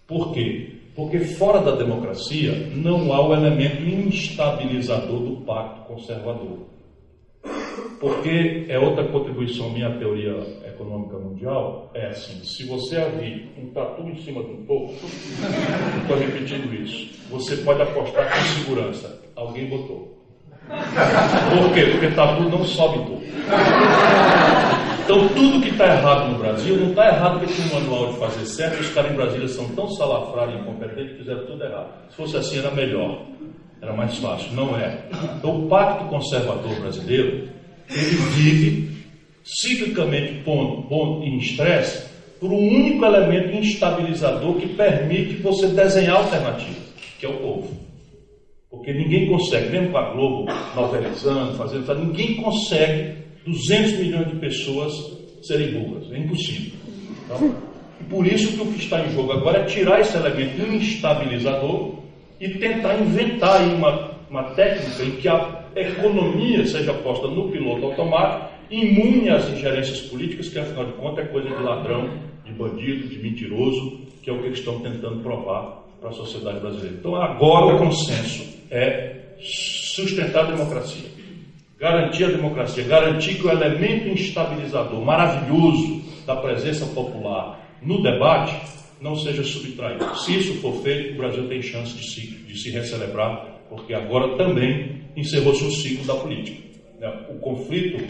A: Por quê? Porque fora da democracia não há o elemento instabilizador do pacto conservador. Porque é outra contribuição minha à teoria econômica mundial, é assim, se você abrir um tatu em cima de um topo, estou repetindo isso, você pode apostar com segurança, alguém botou. Por quê? Porque tatu não sobe topo. Então tudo que está errado no Brasil, não está errado porque tem um manual de fazer certo, os caras em Brasília são tão salafrários e incompetentes que fizeram tudo errado. Se fosse assim era melhor, era mais fácil, não é. Então o pacto conservador brasileiro, ele vive ciclicamente pondo em estresse por um único elemento instabilizador que permite você desenhar alternativas, que é o povo. Porque ninguém consegue, mesmo com a Globo novelizando, fazendo, ninguém consegue 200 milhões de pessoas serem burras. É impossível. Então, e por isso que o que está em jogo agora é tirar esse elemento instabilizador e tentar inventar aí uma técnica em que a economia seja posta no piloto automático, imune às ingerências políticas, que afinal de contas é coisa de ladrão, de bandido, de mentiroso, que é o que eles estão tentando provar para a sociedade brasileira. Então agora o consenso é sustentar a democracia, garantir a democracia, garantir que o elemento instabilizador maravilhoso da presença popular no debate não seja subtraído. Se isso for feito, o Brasil tem chance de se recelebrar, porque agora também encerrou-se um ciclo da política. O conflito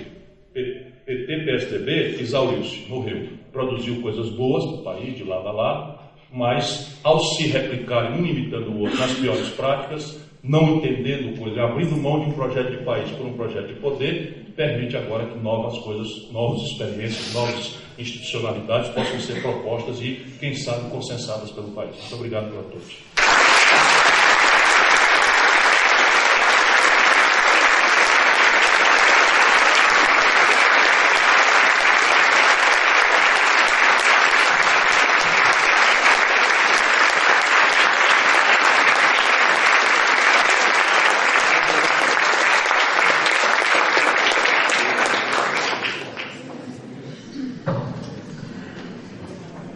A: PT-PSDB exauriu-se, morreu. Produziu coisas boas para o país, de lado a lado, mas ao se replicarem, um imitando o outro nas piores práticas, não entendendo coisa, abrindo mão de um projeto de país por um projeto de poder, permite agora que novas coisas, novas experiências, novas institucionalidades possam ser propostas e, quem sabe, consensadas pelo país. Muito obrigado a todos.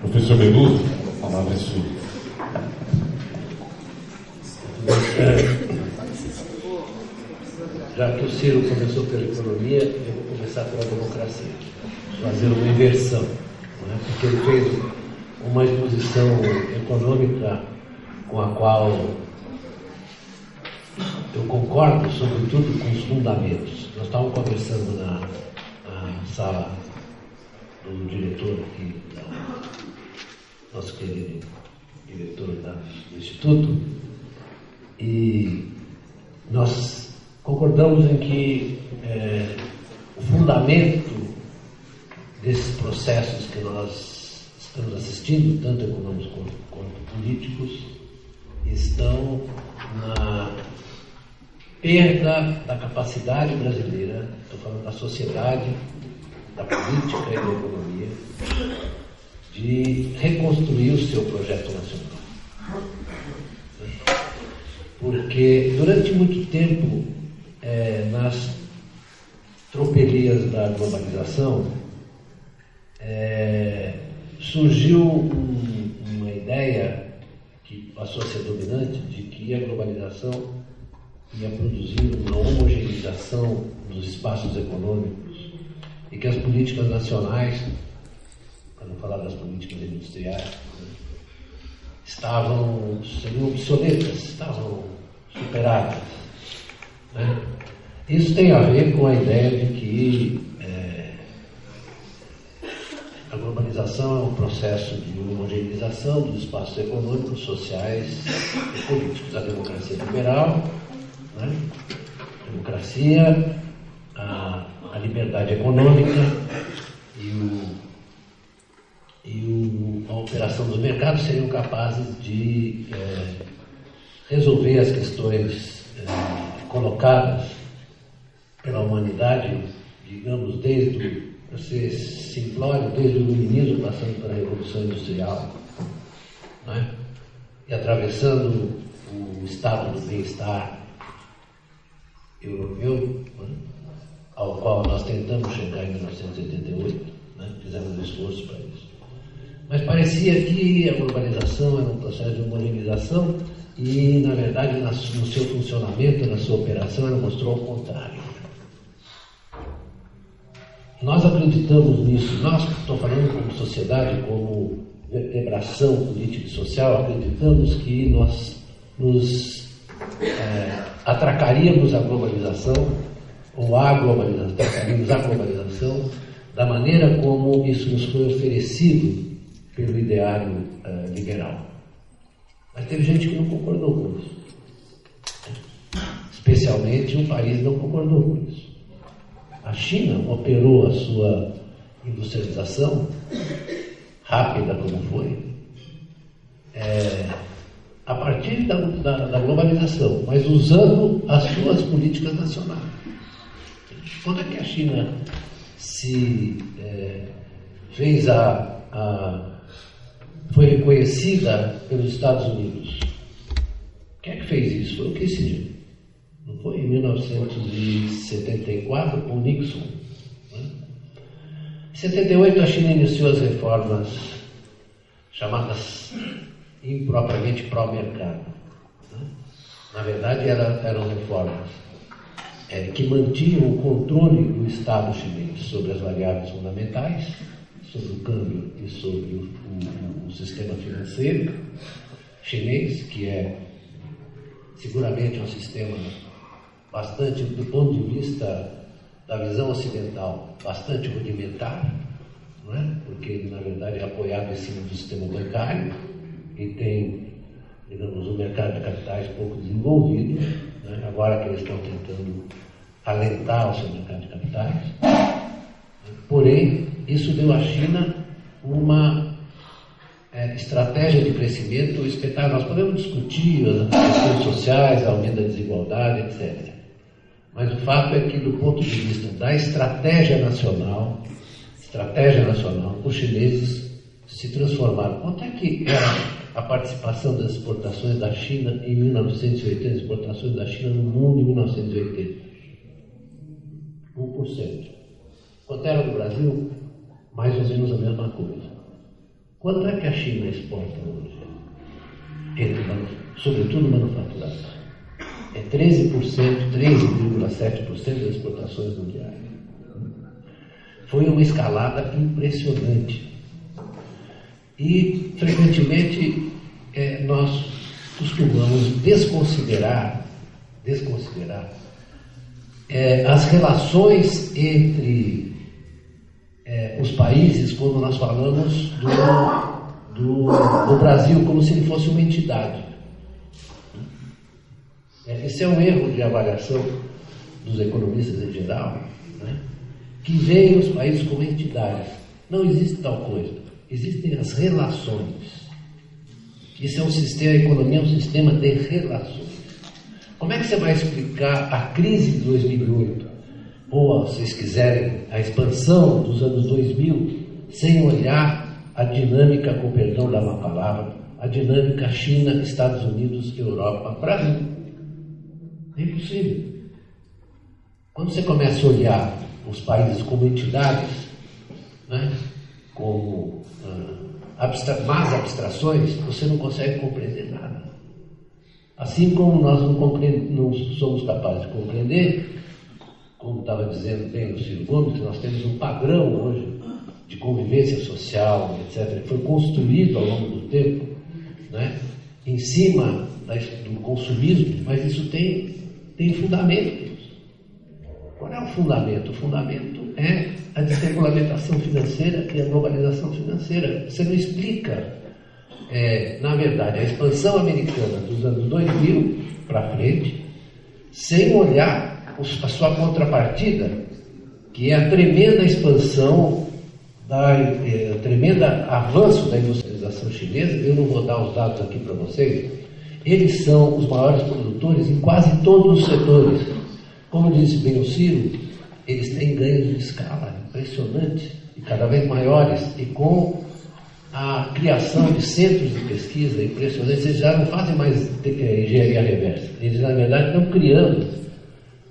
B: Professor Beluso, a palavra é sua.
C: Já que o Ciro começou pela economia, eu vou começar pela democracia. Fazer uma inversão, não é? Porque ele fez uma exposição econômica com a qual eu concordo, sobretudo com os fundamentos. Nós estávamos conversando na sala do diretor aqui, nosso querido diretor do Instituto, e nós concordamos em que o fundamento desses processos que nós estamos assistindo, tanto econômicos quanto políticos, estão na perda da capacidade brasileira, estou falando da sociedade, da política e da economia, de reconstruir o seu projeto nacional. Porque durante muito tempo, nas tropelias da globalização, surgiu uma ideia que passou a ser dominante de que a globalização ia produzir uma homogeneização dos espaços econômicos e que as políticas nacionais, para não falar das políticas industriais, seriam obsoletas, estavam superadas. Né? Isso tem a ver com a ideia de que a globalização é um processo de homogeneização dos espaços econômicos, sociais e políticos. A democracia liberal, né? A democracia, a liberdade econômica e a operação dos mercados seriam capazes de resolver as questões colocadas pela humanidade, digamos, desde ser simplório, desde o iluminismo, passando pela Revolução Industrial, né? E atravessando o estado do bem-estar europeu, né? Ao qual nós tentamos chegar em 1988, né? Fizemos um esforço para isso. Mas parecia que a globalização era um processo de homogeneização e, na verdade, no seu funcionamento, na sua operação, ela mostrou o contrário. Nós acreditamos nisso. Nós, estou falando como sociedade, como vertebração política e social, acreditamos que nós nos atracaríamos a globalização, ou atracaríamos a globalização, da maneira como isso nos foi oferecido pelo ideário liberal. Mas teve gente que não concordou com isso. Especialmente um país não concordou com isso. A China operou a sua industrialização, rápida como foi, a partir da globalização, mas usando as suas políticas nacionais. Quando é que a China fez foi reconhecida pelos Estados Unidos? Quem é que fez isso? Foi o Kissinger. Não foi em 1974 com Nixon. Né? Em 78 a China iniciou as reformas chamadas impropriamente pró-mercado. Né? Na verdade eram reformas que mantinham o controle do Estado chinês sobre as variáveis fundamentais, sobre o câmbio e sobre o sistema financeiro chinês, que é seguramente um sistema bastante, do ponto de vista da visão ocidental, bastante rudimentar, não é? Porque ele, na verdade, é apoiado em cima do sistema bancário e tem, digamos, um mercado de capitais pouco desenvolvido, né? Agora que eles estão tentando alentar o seu mercado de capitais. Porém, isso deu à China uma estratégia de crescimento espetáculo. Nós podemos discutir as questões sociais, aumento da desigualdade, etc. Mas o fato é que, do ponto de vista da estratégia nacional, os chineses se transformaram. Quanto é que era a participação das exportações da China em 1980, as exportações da China no mundo em 1980? 1%. Quanto era do Brasil? Mais ou menos a mesma coisa. Quanto é que a China exporta hoje? Sobretudo manufaturado. É 13,7% das exportações mundiais. Foi uma escalada impressionante. E, frequentemente, nós costumamos desconsiderar as relações entre os países quando nós falamos do Brasil como se ele fosse uma entidade. Esse é um erro de avaliação dos economistas em geral, né? Que veem os países como entidades. Não existe tal coisa. Existem as relações. Isso é um sistema, a economia é um sistema de relações. Como é que você vai explicar a crise de 2008, ou, se vocês quiserem, a expansão dos anos 2000, sem olhar a dinâmica, com perdão da má palavra, a dinâmica China, Estados Unidos, Europa, Brasil? É impossível. Quando você começa a olhar os países como entidades, né, como más abstrações, você não consegue compreender nada. Assim como nós não somos capazes de compreender, como estava dizendo bem o Ciro Gomes, que nós temos um padrão hoje de convivência social, etc., que foi construído ao longo do tempo, né, em cima do consumismo, mas isso tem fundamentos. Qual é o fundamento? O fundamento é a desregulamentação financeira e a globalização financeira. Você não explica, na verdade, a expansão americana dos anos 2000 para frente, sem olhar a sua contrapartida, que é a tremenda expansão, tremendo avanço da industrialização chinesa. Eu não vou dar os dados aqui para vocês. Eles são os maiores produtores em quase todos os setores. Como disse bem o Ciro, eles têm ganhos de escala impressionantes e cada vez maiores, e com a criação de centros de pesquisa impressionantes. Eles já não fazem mais engenharia reversa, eles na verdade estão criando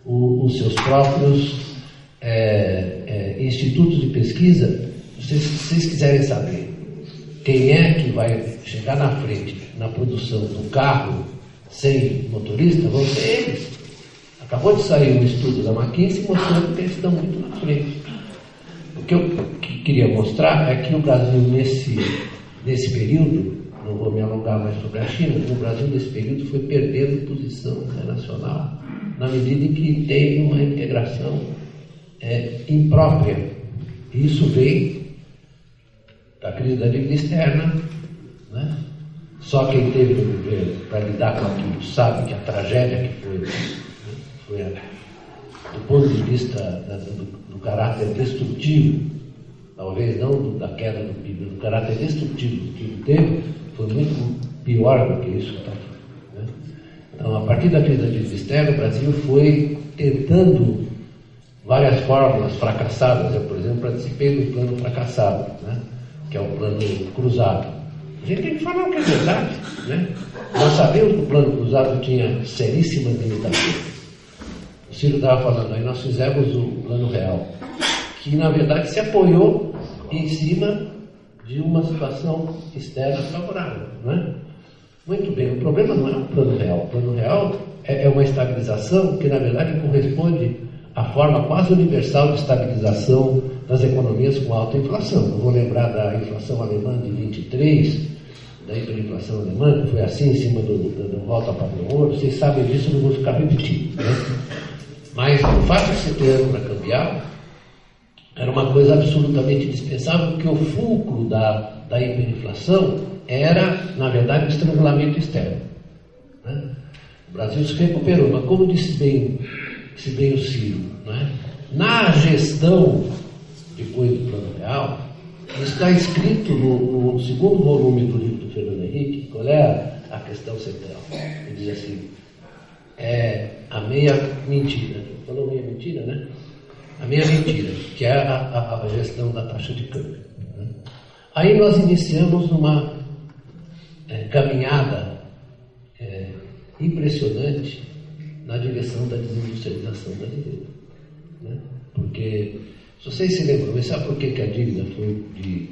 C: os seus próprios institutos de pesquisa. Se vocês quiserem saber quem é que vai chegar na frente na produção do carro sem motorista, vão ser eles. Acabou de sair um estudo da McKinsey mostrando que eles estão muito na frente. O que eu queria mostrar é que o Brasil, nesse período, não vou me alongar mais sobre a China, o Brasil, nesse período, foi perdendo posição internacional, na medida em que teve uma integração imprópria. E isso veio da crise da dívida externa, né? Só quem teve no governo para lidar com aquilo sabe que a tragédia que foi do ponto de vista do caráter destrutivo, talvez não da queda do PIB, do caráter destrutivo que ele teve, foi muito pior do que isso. Né? Então, a partir da crise da dívida externa, o Brasil foi tentando várias fórmulas fracassadas. Eu, por exemplo, participei do plano fracassado, né? Que é o plano cruzado. A gente tem que falar o que é verdade, né? Nós sabemos que o plano cruzado tinha seríssimas limitações. O Ciro estava falando aí, nós fizemos o plano real, que na verdade se apoiou em cima de uma situação externa favorável, né? Muito bem, o problema não é o plano real. O plano real é uma estabilização que na verdade corresponde à forma quase universal de estabilização das economias com alta inflação. Eu vou lembrar da inflação alemã de 23, da hiperinflação alemã, que foi assim em cima da volta ao padrão ouro. Vocês sabem disso, eu não vou ficar repetindo, né? Mas o fato de se ter âncora cambial era uma coisa absolutamente indispensável, porque o fulcro da hiperinflação era, na verdade, o estrangulamento externo, né? O Brasil se recuperou, mas como disse bem o Ciro, né? Na gestão depois do Plano Real, está escrito no segundo volume do livro do Fernando Henrique, qual é a questão central. Ele diz assim, a meia mentira. Falou meia mentira, né? A meia mentira, que é a gestão da taxa de câmbio, né? Aí nós iniciamos uma caminhada impressionante na direção da desindustrialização brasileira, né? Porque, se vocês se lembram, mas sabe por que a dívida foi de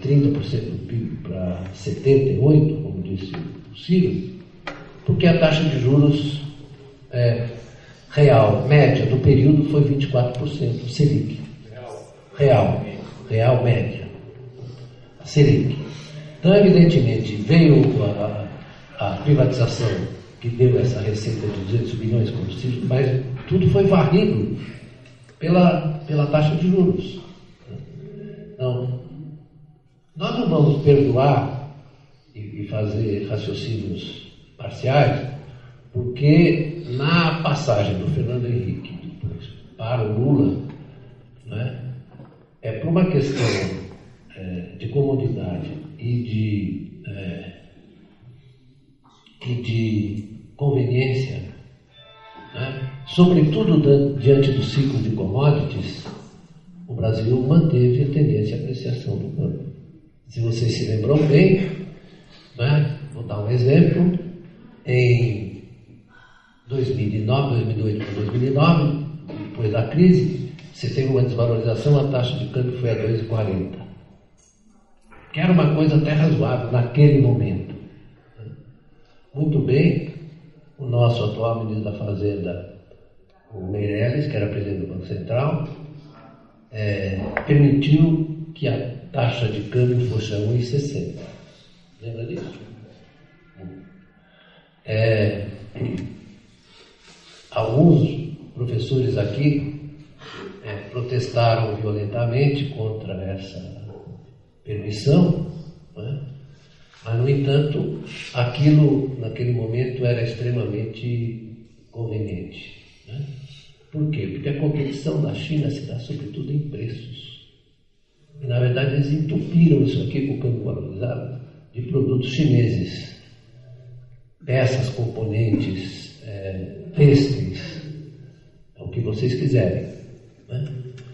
C: 30% do PIB para 78%, como disse o Ciro? Porque a taxa de juros real, média do período foi 24%, Selic. Real média, Selic. Então, evidentemente, veio a privatização que deu essa receita de 200 bilhões de combustível, mas tudo foi varrido pela taxa de juros. Então, nós não vamos perdoar e fazer raciocínios parciais, porque na passagem do Fernando Henrique depois para o Lula, né, por uma questão de comodidade e de conveniência, né, sobretudo diante do ciclo de commodities, o Brasil manteve a tendência à apreciação do câmbio. Se vocês se lembram bem, né, vou dar um exemplo, em 2008 para 2009, depois da crise, você teve uma desvalorização, a taxa de câmbio foi a 2,40, que era uma coisa até razoável naquele momento. Muito bem, o nosso atual ministro da Fazenda, o Meirelles, que era presidente do Banco Central, permitiu que a taxa de câmbio fosse a 1,60. Lembra disso? Alguns professores aqui protestaram violentamente contra essa permissão, né? Mas, no entanto, aquilo, naquele momento, era extremamente conveniente, né? Por quê? Porque a competição da China se dá sobretudo em preços. E, na verdade, eles entupiram isso aqui com o câmbio valorizado de produtos chineses, peças, componentes, têxteis, é o que vocês quiserem. Né?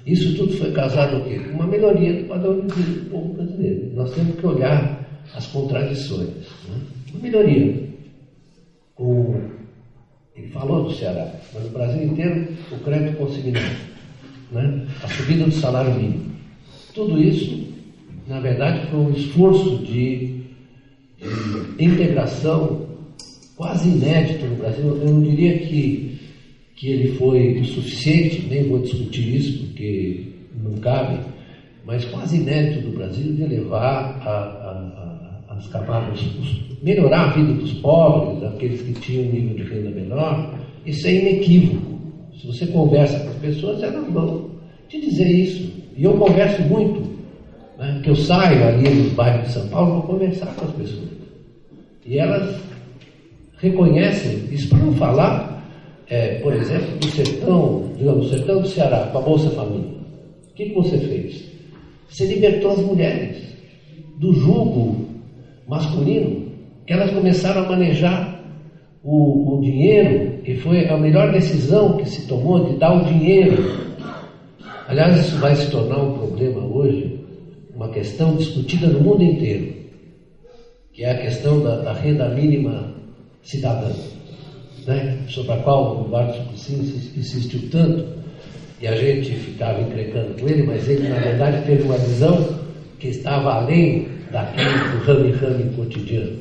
C: Isso tudo foi casado o quê? Com uma melhoria do padrão de vida do povo brasileiro. Nós temos que olhar as contradições. Né? Uma melhoria. Ele falou do Ceará, mas no Brasil inteiro o crédito consignado, né? A subida do salário mínimo. Tudo isso, na verdade, foi um esforço de integração quase inédito no Brasil. Eu não diria que ele foi o suficiente, nem vou discutir isso porque não cabe, mas quase inédito do Brasil de levar as camadas, melhorar a vida dos pobres, daqueles que tinham um nível de renda menor. Isso é inequívoco. Se você conversa com as pessoas, elas vão te dizer isso. E eu converso muito, né? Que eu saio ali nos bairros de São Paulo, vou conversar com as pessoas. E elas reconhecem isso, para não falar, por exemplo, do sertão, digamos, do sertão do Ceará, com a Bolsa Família. O que você fez? Você libertou as mulheres do jugo masculino, que elas começaram a manejar o dinheiro, e foi a melhor decisão que se tomou de dar o dinheiro. Aliás, isso vai se tornar um problema hoje, uma questão discutida no mundo inteiro, que é a questão da renda mínima cidadã, né? Sobre a qual o Eduardo Suplicy insistiu tanto, e a gente ficava encrencando com ele, mas ele, na verdade, teve uma visão que estava além daquilo do rame-rame cotidiano,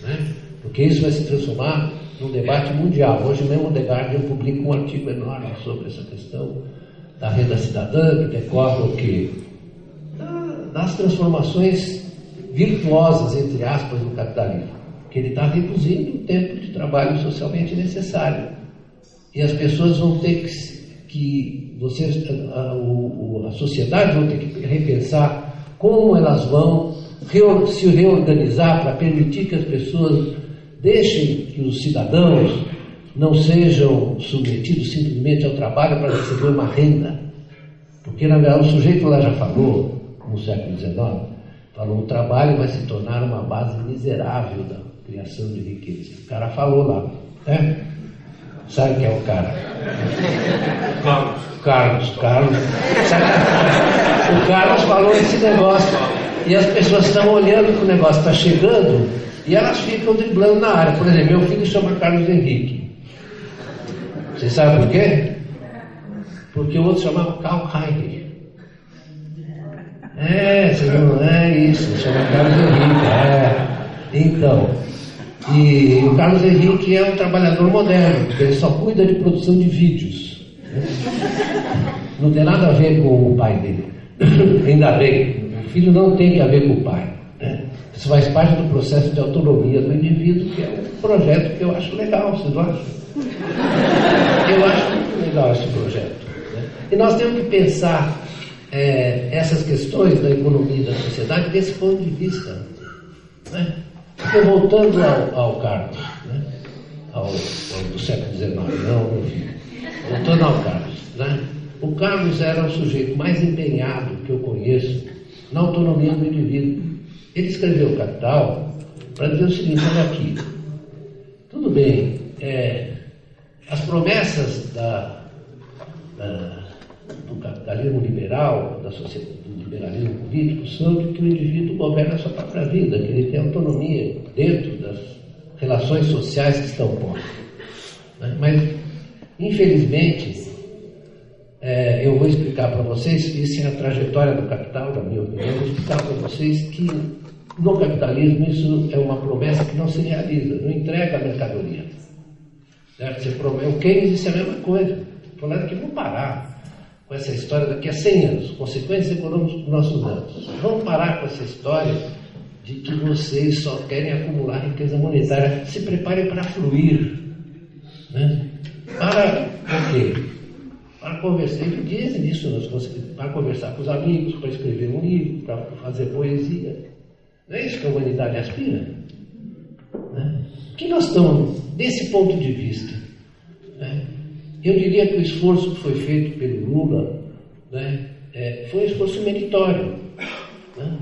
C: né? Porque isso vai se transformar num debate mundial. Hoje mesmo o The Guardian publica um artigo enorme sobre essa questão da renda cidadã, que decorre o quê? Das transformações virtuosas, entre aspas, do capitalismo, que ele está reduzindo o tempo de trabalho socialmente necessário. E as pessoas vão ter a sociedade vão ter que repensar como elas vão se reorganizar para permitir que as pessoas deixem que os cidadãos não sejam submetidos simplesmente ao trabalho para receber uma renda. Porque, na verdade, o sujeito lá já falou, no século XIX, falou: o trabalho vai se tornar uma base miserável da criação de riqueza. O cara falou lá, né? Sabe quem é o cara? Carlos. O Carlos falou esse negócio. E as pessoas estão olhando que o negócio está chegando e elas ficam driblando na área. Por exemplo, meu filho chama Carlos Henrique. Você sabe por quê? Porque o outro chamava Karl Heinrich. Você não é isso, chama Carlos Henrique. Então, e o Carlos Henrique é um trabalhador moderno, porque ele só cuida de produção de vídeos. Não tem nada a ver com o pai dele. Ainda bem. O filho não tem que a ver com o pai, né? Isso faz parte do processo de autonomia do indivíduo, que é um projeto que eu acho legal, vocês não acham? Eu acho muito legal esse projeto, né? E nós temos que pensar essas questões da economia e da sociedade desse ponto de vista, né? Porque voltando ao Carlos, né? ao do século XIX, não, meu filho. Voltando ao Carlos, né? O Carlos era o sujeito mais empenhado que eu conheço na autonomia do indivíduo. Ele escreveu o Capital para dizer o seguinte: olha aqui, tudo bem, as promessas do capitalismo liberal, do liberalismo político, são de que o indivíduo governa a sua própria vida, que ele tem autonomia dentro das relações sociais que estão postas. Mas, infelizmente, eu vou explicar para vocês, isso é a trajetória do capital, na minha opinião, eu vou explicar para vocês que no capitalismo isso é uma promessa que não se realiza, não entrega a mercadoria. Certo? O Keynes disse a mesma coisa, falando que vamos parar com essa história daqui a 100 anos, consequências econômicas dos nossos anos. Vamos parar com essa história de que vocês só querem acumular riqueza monetária. Se preparem para fluir, né? Para o quê? Para conversar, eles dizem isso, para conversar com os amigos, para escrever um livro, para fazer poesia. Não é isso que a humanidade aspira? Né? Que nós estamos, desse ponto de vista, né? Eu diria que o esforço que foi feito pelo Lula, né, foi um esforço meritório. Né?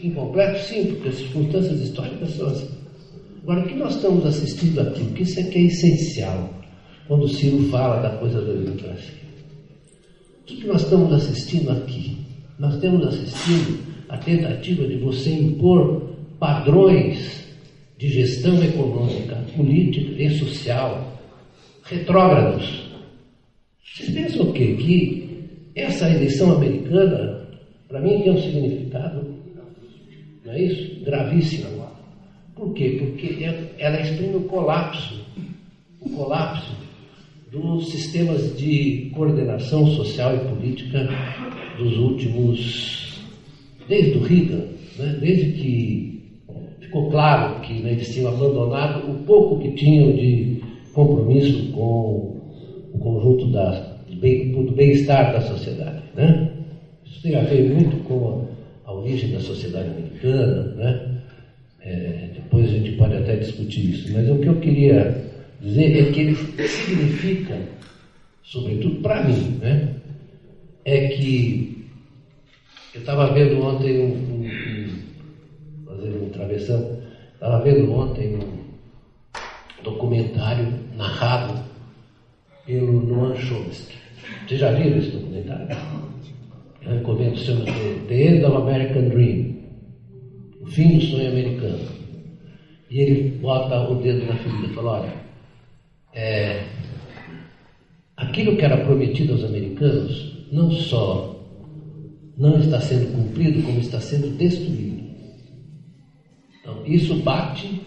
C: Incompleto, sim, porque as circunstâncias históricas são assim. Agora, o que nós estamos assistindo aqui, o que isso aqui é essencial, quando o Ciro fala da coisa da democracia. que nós estamos assistindo aqui? Nós estamos assistindo a tentativa de você impor padrões de gestão econômica, política e social retrógrados. Vocês pensam o quê? Que essa eleição americana, para mim, tem um significado, não é isso? Gravíssimo. Por quê? Porque ela exprime o colapso dos sistemas de coordenação social e política dos últimos, desde o Reagan, né? Desde que ficou claro que, né, eles tinham abandonado o pouco que tinham de compromisso com o conjunto do bem-estar da sociedade, né? Isso tem a ver muito com a origem da sociedade americana, né? Depois a gente pode até discutir isso, mas o que eu queria dizer é que ele significa, sobretudo para mim, né? É que eu estava vendo ontem fazendo um travessão, estava vendo ontem um documentário narrado pelo Noam Chomsky. Vocês já viram esse documentário? Eu recomendo, chama The End of American Dream, o fim do sonho americano. E ele bota o dedo na ferida e fala, olha, aquilo que era prometido aos americanos não só não está sendo cumprido, como está sendo destruído. Então, isso bate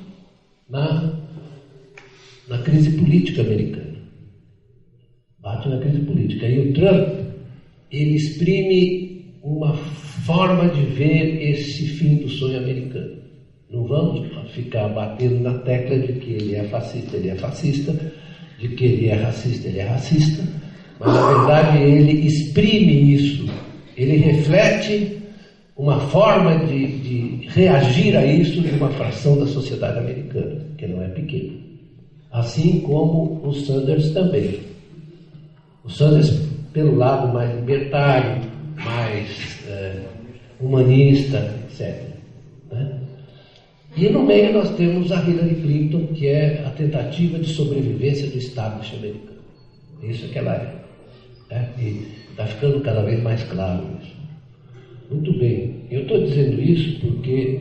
C: na crise política americana. Bate na crise política. E o Trump, ele exprime uma forma de ver esse fim do sonho americano. Não vamos ficar batendo na tecla de que ele é fascista, de que ele é racista, mas na verdade ele exprime isso, ele reflete uma forma de reagir a isso de uma fração da sociedade americana, que não é pequena. Assim como o Sanders também. O Sanders pelo lado mais libertário, mais humanista, etc. Né? E no meio nós temos a Hillary Clinton, que é a tentativa de sobrevivência do establishment americano. Isso é que ela é. E está ficando cada vez mais claro isso. Muito bem, eu estou dizendo isso porque,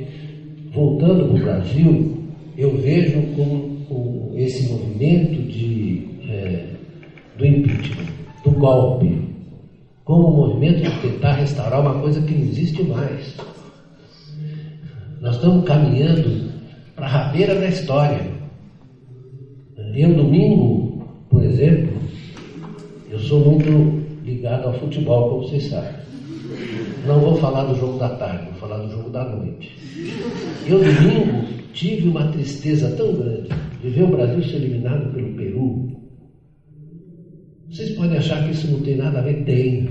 C: voltando para o Brasil, eu vejo com esse movimento do impeachment, do golpe, como um movimento de tentar restaurar uma coisa que não existe mais. Nós estamos caminhando para a rabeira da história. Eu, domingo, por exemplo, eu sou muito ligado ao futebol, como vocês sabem. Não vou falar do jogo da tarde, vou falar do jogo da noite. Eu, domingo, tive uma tristeza tão grande de ver o Brasil ser eliminado pelo Peru. Vocês podem achar que isso não tem nada a ver? Tem.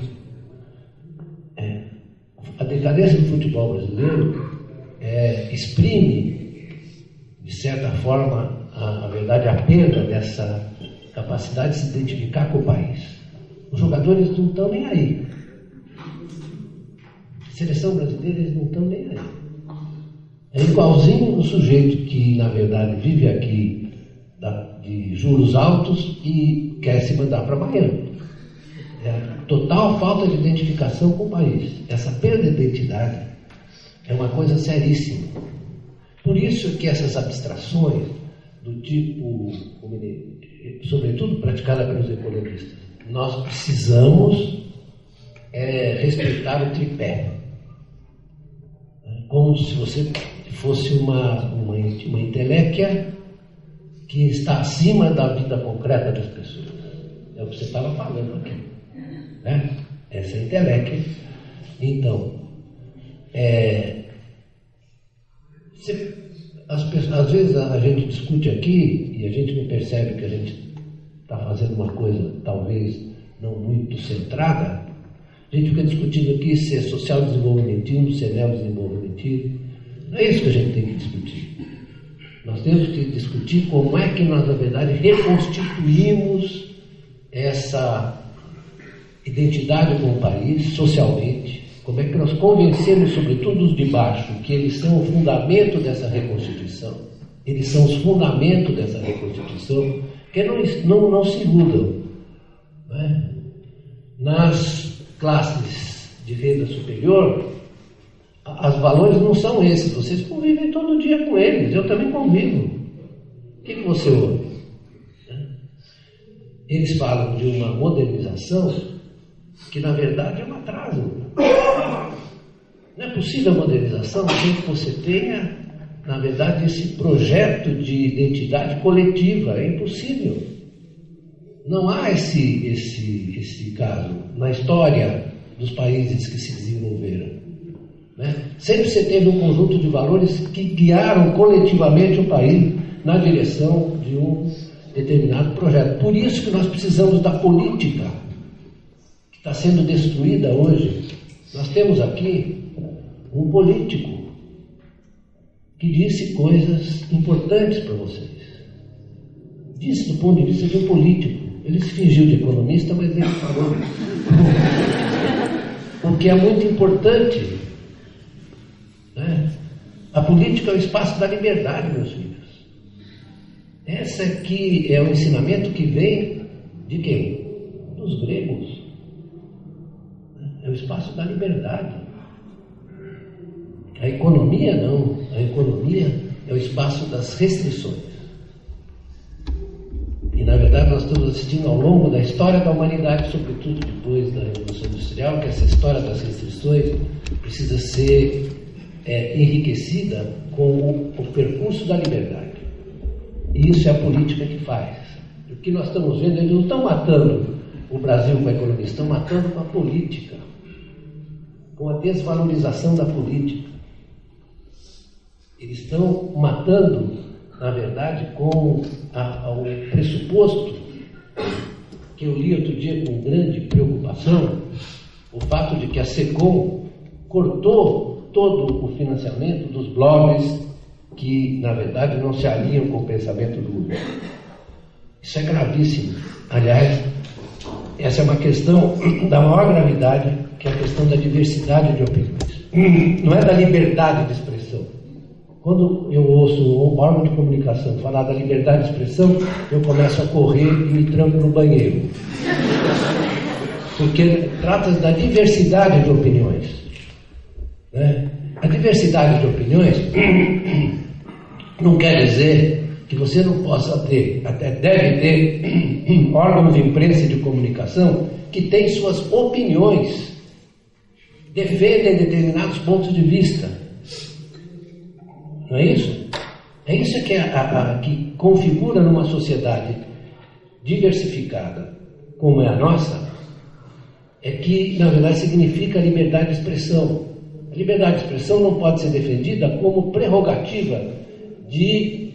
C: A decadência do futebol brasileiro exprime, de certa forma, a verdade, a perda dessa capacidade de se identificar com o país. Os jogadores não estão nem aí. A seleção brasileira, eles não estão nem aí. É igualzinho o sujeito que, na verdade, vive aqui de juros altos e quer se mandar para Miami. Total falta de identificação com o país. Essa perda de identidade é uma coisa seríssima. Por isso que essas abstrações do tipo, sobretudo praticada pelos economistas, nós precisamos respeitar o tripé. Como se você fosse uma inteléquia que está acima da vida concreta das pessoas. É o que você estava falando aqui. Né? Essa é a inteléquia. Então, às vezes a gente discute aqui e a gente não percebe que a gente está fazendo uma coisa talvez não muito centrada. A gente fica discutindo aqui se é social desenvolvimentismo, se é neodesenvolvimentismo. Não é isso que a gente tem que discutir. Nós temos que discutir como é que nós, na verdade, reconstituímos essa identidade com o país, socialmente, como é que nós convencemos, sobretudo os de baixo, que eles são o fundamento dessa reconstituição, eles são os fundamentos dessa reconstituição, que não se iludam. Não é? Nas classes de renda superior, os valores não são esses. Vocês convivem todo dia com eles, eu também convivo. O que você ouve? Eles falam de uma modernização que, na verdade, é um atraso. Não é possível a modernização sem que você tenha, na verdade, esse projeto de identidade coletiva. É impossível. Não há esse caso na história dos países que se desenvolveram. Né? Sempre você teve um conjunto de valores que guiaram coletivamente o país na direção de um determinado projeto. Por isso que nós precisamos da política, que está sendo destruída hoje. Nós temos aqui um político que disse coisas importantes para vocês. Disse do ponto de vista de um político. Ele se fingiu de economista, mas ele falou o que é muito importante. Né? A política é o espaço da liberdade, meus filhos. Esse aqui é o ensinamento que vem de quem? Dos gregos. É o espaço da liberdade. A economia não. A economia é o espaço das restrições. E, na verdade, nós estamos assistindo ao longo da história da humanidade, sobretudo depois da Revolução Industrial, que essa história das restrições precisa ser enriquecida com o percurso da liberdade. E isso é a política que faz. O que nós estamos vendo, eles não estão matando o Brasil com a economia, estão matando com a política, com a desvalorização da política. Eles estão matando, na verdade, com o pressuposto que eu li outro dia com grande preocupação, o fato de que a SECOM cortou todo o financiamento dos blogs que, na verdade, não se alinham com o pensamento do governo. Isso é gravíssimo. Aliás, essa é uma questão da maior gravidade, que é a questão da diversidade de opiniões. Não é da liberdade de expressão. Quando eu ouço um órgão de comunicação falar da liberdade de expressão, eu começo a correr e me tranco no banheiro. Porque trata-se da diversidade de opiniões. Né? A diversidade de opiniões não quer dizer que você não possa ter, até deve ter, órgãos de imprensa e de comunicação que têm suas opiniões, defendem determinados pontos de vista. Não é isso? É isso que, que configura numa sociedade diversificada, como é a nossa, é que, na verdade, significa liberdade de expressão. A liberdade de expressão não pode ser defendida como prerrogativa de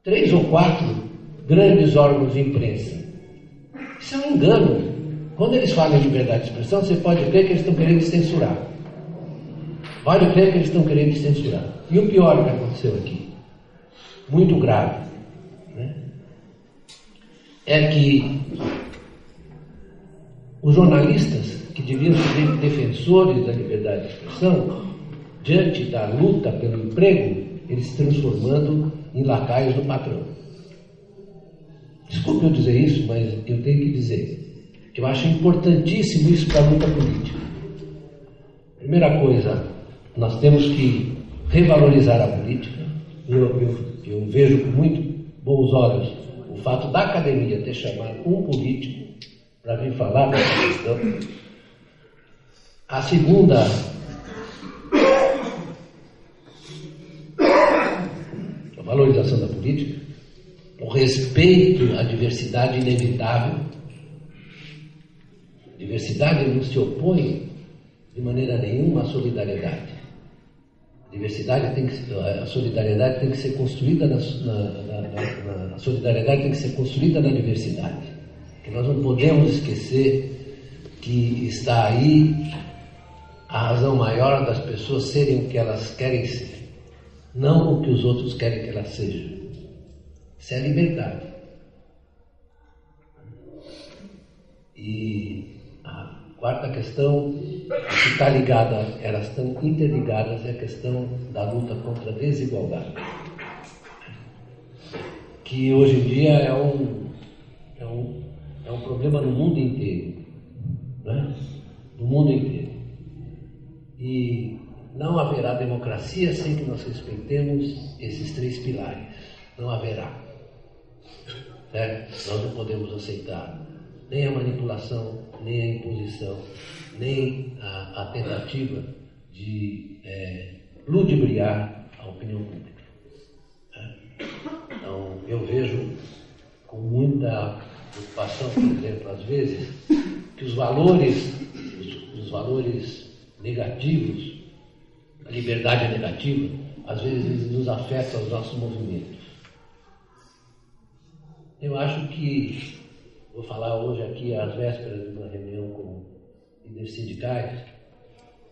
C: 3 ou 4 grandes órgãos de imprensa. Isso é um engano. Quando eles falam em liberdade de expressão, você pode crer que eles estão querendo censurar. Pode crer que eles estão querendo censurar. E o pior que aconteceu aqui, muito grave, né, é que os jornalistas, que deviam ser defensores da liberdade de expressão, diante da luta pelo emprego, eles se transformando em lacaios do patrão. Desculpe eu dizer isso, mas eu tenho que dizer que eu acho importantíssimo isso para a luta política. Primeira coisa, nós temos que revalorizar a política. Eu vejo com muito bons olhos o fato da academia ter chamado um político para vir falar dessa questão. A segunda, a valorização da política, o respeito à diversidade inevitável. Diversidade não se opõe de maneira nenhuma à solidariedade. A solidariedade tem que ser construída a solidariedade tem que ser construída na diversidade. Que nós não podemos esquecer que está aí a razão maior das pessoas serem o que elas querem ser, não o que os outros querem que elas sejam. Isso é a liberdade. E a quarta questão, que está ligada, elas estão interligadas, é a questão da luta contra a desigualdade, que hoje em dia é um problema no mundo inteiro, né? mundo inteiro. E não haverá democracia sem que nós respeitemos esses 3 pilares. Não haverá. Certo? Nós não podemos aceitar nem a manipulação, nem a imposição, nem a tentativa de ludibriar a opinião pública. Então, eu vejo com muita preocupação, por exemplo, às vezes, que os valores negativos, a liberdade negativa, às vezes nos afeta os nossos movimentos. Eu acho que, vou falar hoje aqui às vésperas de uma reunião com líderes sindicais,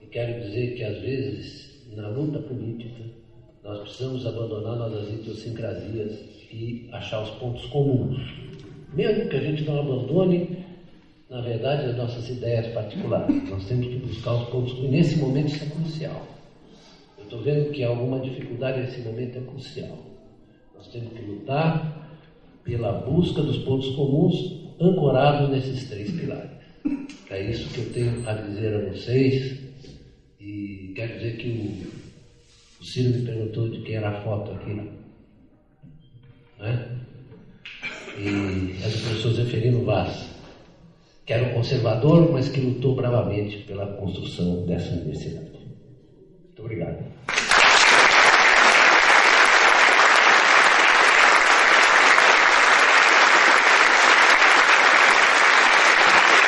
C: e quero dizer que às vezes, na luta política, nós precisamos abandonar nossas idiosincrasias e achar os pontos comuns. Mesmo que a gente não abandone, na verdade, as nossas ideias particulares. Nós temos que buscar os pontos comuns. Nesse momento isso é crucial. Eu estou vendo que alguma dificuldade nesse momento é crucial. Nós temos que lutar pela busca dos pontos comuns ancorados nesses 3 pilares. É isso que eu tenho a dizer a vocês. E quero dizer que o Ciro me perguntou de quem era a foto aqui. Né? E é do professor Zeferino Vaz, que era um conservador, mas que lutou bravamente pela construção dessa universidade.